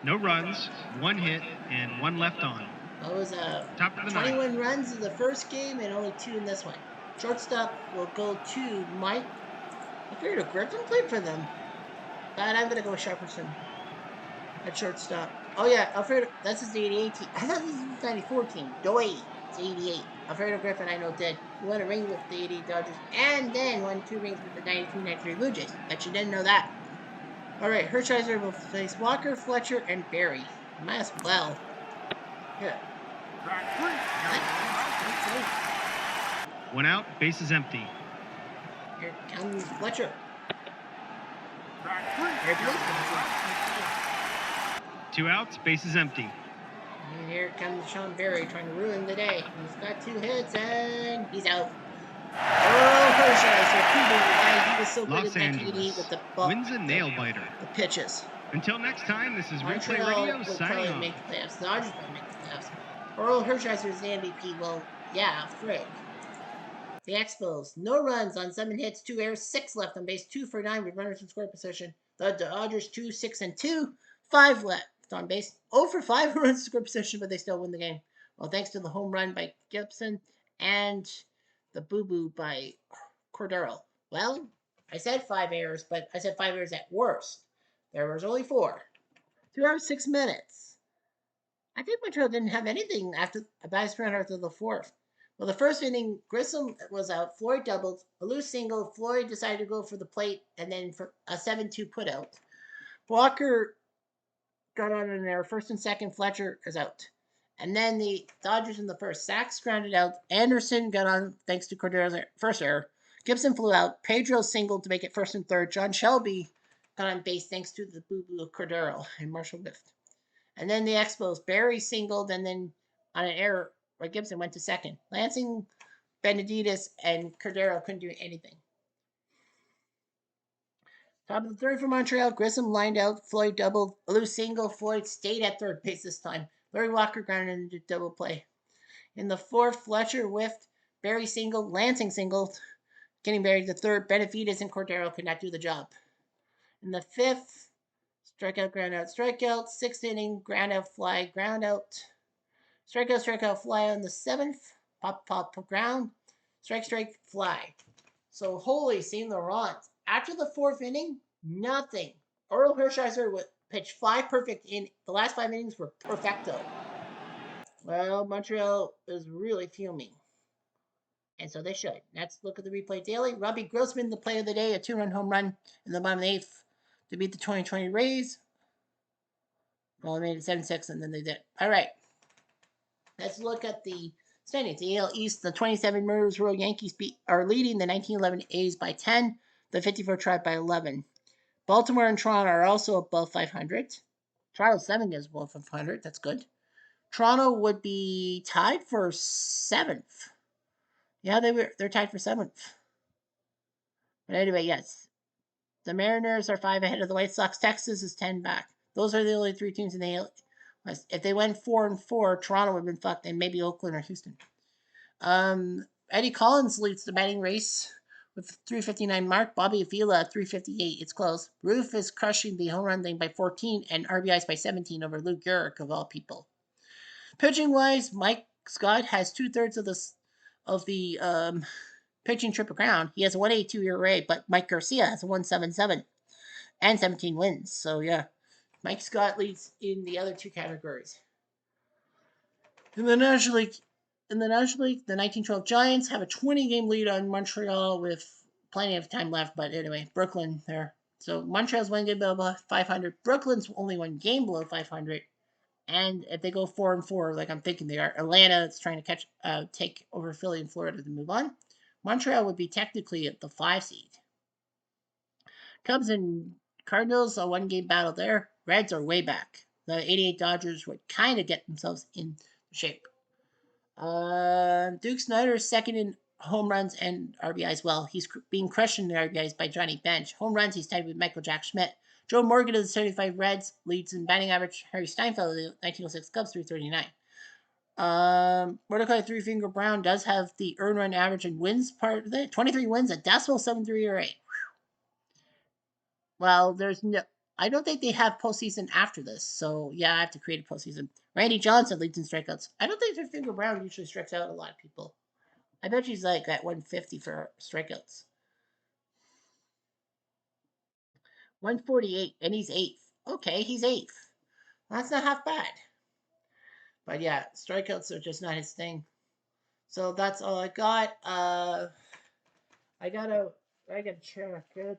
No runs, 1 hit, and 1 left on. That was Top of the 21 runs in the first game and only 2 in this one. Shortstop will go to Mike. I figured a Griffin played for them. But I'm going to go with Sharperson at shortstop. Oh, yeah, Alfredo. That's his 88 team. I thought this was his 94 team. Doy. It's 88. Alfredo Griffin, I know, did. He won a ring with the 88 Dodgers and then won 2 rings with the 92-93 Blue Jays. Bet you didn't know that. All right, Hershiser will face Walker, Fletcher, and Barry. Might as well. Here. 1 out, bases empty. Here comes Fletcher. Here it goes. 2 outs, bases empty. And here comes Sean Berry trying to ruin the day. He's got 2 hits and he's out. Oh, Hershiser, why he was so good Los in 1988 Angeles with the wins a nail biter. the pitches. Until next time, this is Replay Montreal Radio would signing probably off. make the playoffs. The Dodgers probably make the playoffs. Earl Hershiser is the MVP. Well, yeah, frig. The Expos, no runs on 7 hits, 2 errors, 6 left on base, 2 for 9 with runners in scoring position. The Dodgers 2, 6, and 2, 5 left on base, 0 for 5 runs in scoring position, but they still win the game. Well, thanks to the home run by Gibson and the boo boo by Cordero. Well, I said 5 errors, but I said 5 errors at worst. There was only 4. 2 hours, 6 minutes. I think Montreal didn't have anything after a base runner after the 4th. Well, the first inning, Grissom was out. Floyd doubled. A loose single. Floyd decided to go for the plate, and then for a 7-2 putout. Walker got on an error. First and second, Fletcher is out. And then the Dodgers in the first. Sachs grounded out. Anderson got on thanks to Cordero's first error. Gibson flew out. Pedro singled to make it first and third. John Shelby got on base thanks to the boo-boo of Cordero and Marshall whiffed. And then the Expos, Barry singled, and then on an error, Roy Gibson went to second. Lansing, Benedictus, and Cordero couldn't do anything. Top of the third for Montreal, Grissom lined out, Floyd doubled, a loose single, Floyd stayed at third base this time. Larry Walker grounded into double play. In the fourth, Fletcher whiffed, Barry singled, Lansing singled, getting Barry to third. Benavides and Cordero could not do the job. In the fifth, strikeout, ground out, strikeout. Sixth inning, ground out, fly, ground out. Strikeout, strikeout, fly on the seventh. Pop, pop, ground. Strike, strike, fly. So holy St. Laurent. After the 4th inning, nothing. Earl Hershiser would pitch 5 perfect in the last 5 innings were perfecto. Well, Montreal is really fuming. And so they should. Let's look at the replay daily. Robbie Grossman, the play of the day, a 2-run home run in the bottom of the 8th to beat the 2020 Rays. Well, they made it 7-6, and then they did. All right. Let's look at the standings. The AL East, the 27 Murfreesboro Yankees are leading the 1911 A's by 10, the 54 Tribe by 11. Baltimore and Toronto are also above 500. Toronto's 7 is above 500. That's good. Toronto would be tied for 7th. Yeah, they're tied for 7th. But anyway, yes. The Mariners are 5 ahead of the White Sox. Texas is 10 back. Those are the only 3 teams in the AL West. If they went 4-4, Toronto would have been fucked, and maybe Oakland or Houston. Eddie Collins leads the batting race with 359 mark. Bobby Avila 358. It's close. Roof is crushing the home run thing by 14 and RBIs by 17 over Lou Gehrig of all people. Pitching wise, Mike Scott has 2/3 of the pitching triple crown. He has a 182 ERA, but Mike Garcia has a 177 and 17 wins. So yeah, Mike Scott leads in the other 2 categories. In the National League, the 1912 Giants have a 20-game lead on Montreal with plenty of time left. But anyway, Brooklyn there. So Montreal's 1 game below 500. Brooklyn's only 1 game below 500. And if they go 4-4, like I'm thinking they are, Atlanta is trying to take over Philly and Florida to move on. Montreal would be technically at the 5 seed. Cubs and Cardinals, a 1-game battle there. Reds are way back. The 88 Dodgers would kind of get themselves in shape. Duke Snider is second in home runs and RBIs. Well, he's being crushed in the RBIs by Johnny Bench. Home runs, he's tied with Michael Jack Schmidt. Joe Morgan of the 75 Reds leads in batting average. Harry Steinfeld of the 1906 Cubs, 339. Mordecai Three Finger Brown does have the earn run average and wins part of it. 23 wins, a decimal 73 ERA. Well, I don't think they have postseason after this. So, yeah, I have to create a postseason. Randy Johnson leads in strikeouts. I don't think Three Finger Brown usually strikes out a lot of people. I bet she's like at 150 for strikeouts. 148, and he's 8th. Okay, he's 8th. That's not half bad. But yeah, strikeouts are just not his thing. So that's all I got. I gotta check. I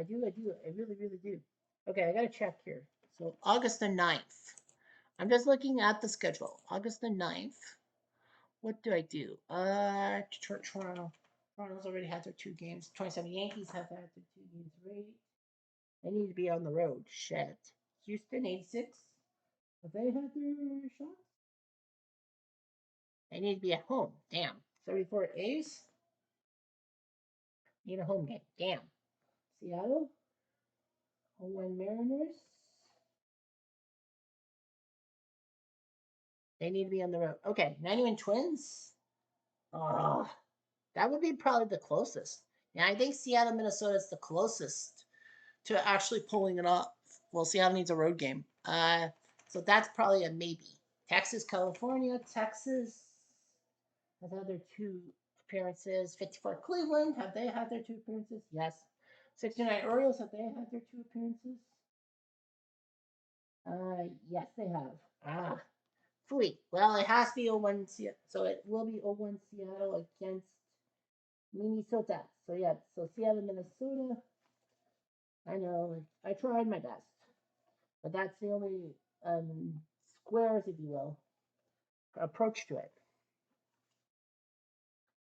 really do. Okay, I gotta check here. So August the 9th. I'm just looking at the schedule. August the 9th. What do I do? Toronto. Toronto's already had their 2 games. 27 Yankees have had their 2 games already. They need to be on the road. Shit. Houston, 86. Have they had their shots? They need to be at home. Damn. 34 A's? Need a home game. Damn. Seattle? 0-1 Mariners? They need to be on the road. Okay, 91 Twins? Oh, that would be probably the closest. Yeah, I think Seattle, Minnesota is the closest to actually pulling it off. Well, Seattle needs a road game. So that's probably a maybe. Texas, California. Texas has had their 2 appearances. 54 Cleveland. Have they had their 2 appearances? Yes. 69 Orioles. Have they had their 2 appearances? Yes, they have. Sweet. Well, it has to be 0-1 Seattle. So it will be 0-1 Seattle against Minnesota. So yeah, so Seattle, Minnesota. I know, I tried my best. But that's the only squares, if you will, approach to it.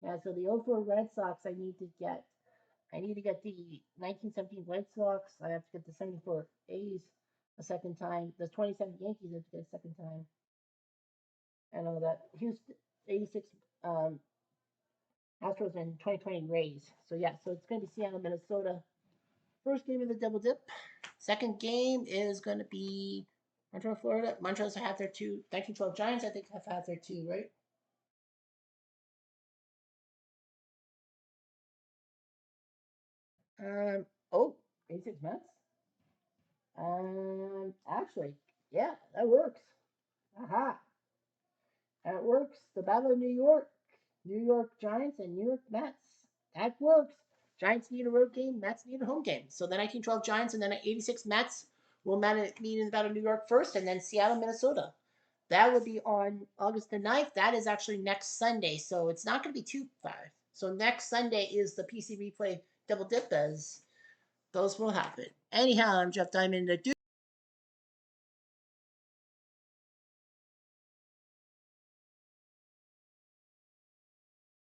Yeah, so the 04 Red Sox I need to get the 1917 Red Sox. I have to get the 74 A's a second time. The 27 Yankees I have to get a second time. I know that Houston 86 Astros and 2020 Rays. So yeah, so it's going to be Seattle, Minnesota. First game of the double dip. Second game is going to be Montreal, Florida. Montreal's have their 2 1912 Giants. I think have had their 2, right? Oh, 86 Mets. Actually, yeah, that works. Aha, that works. The Battle of New York Giants and New York Mets. That works. Giants need a road game. Mets need a home game. So the 1912 Giants and then 86 Mets will meet in the Battle of New York first, and then Seattle, Minnesota. That would be on August the 9th. That is actually next Sunday, so it's not going to be too far. So next Sunday is the PC Replay Double Dip, as those will happen. Anyhow, I'm Jeff Diamond.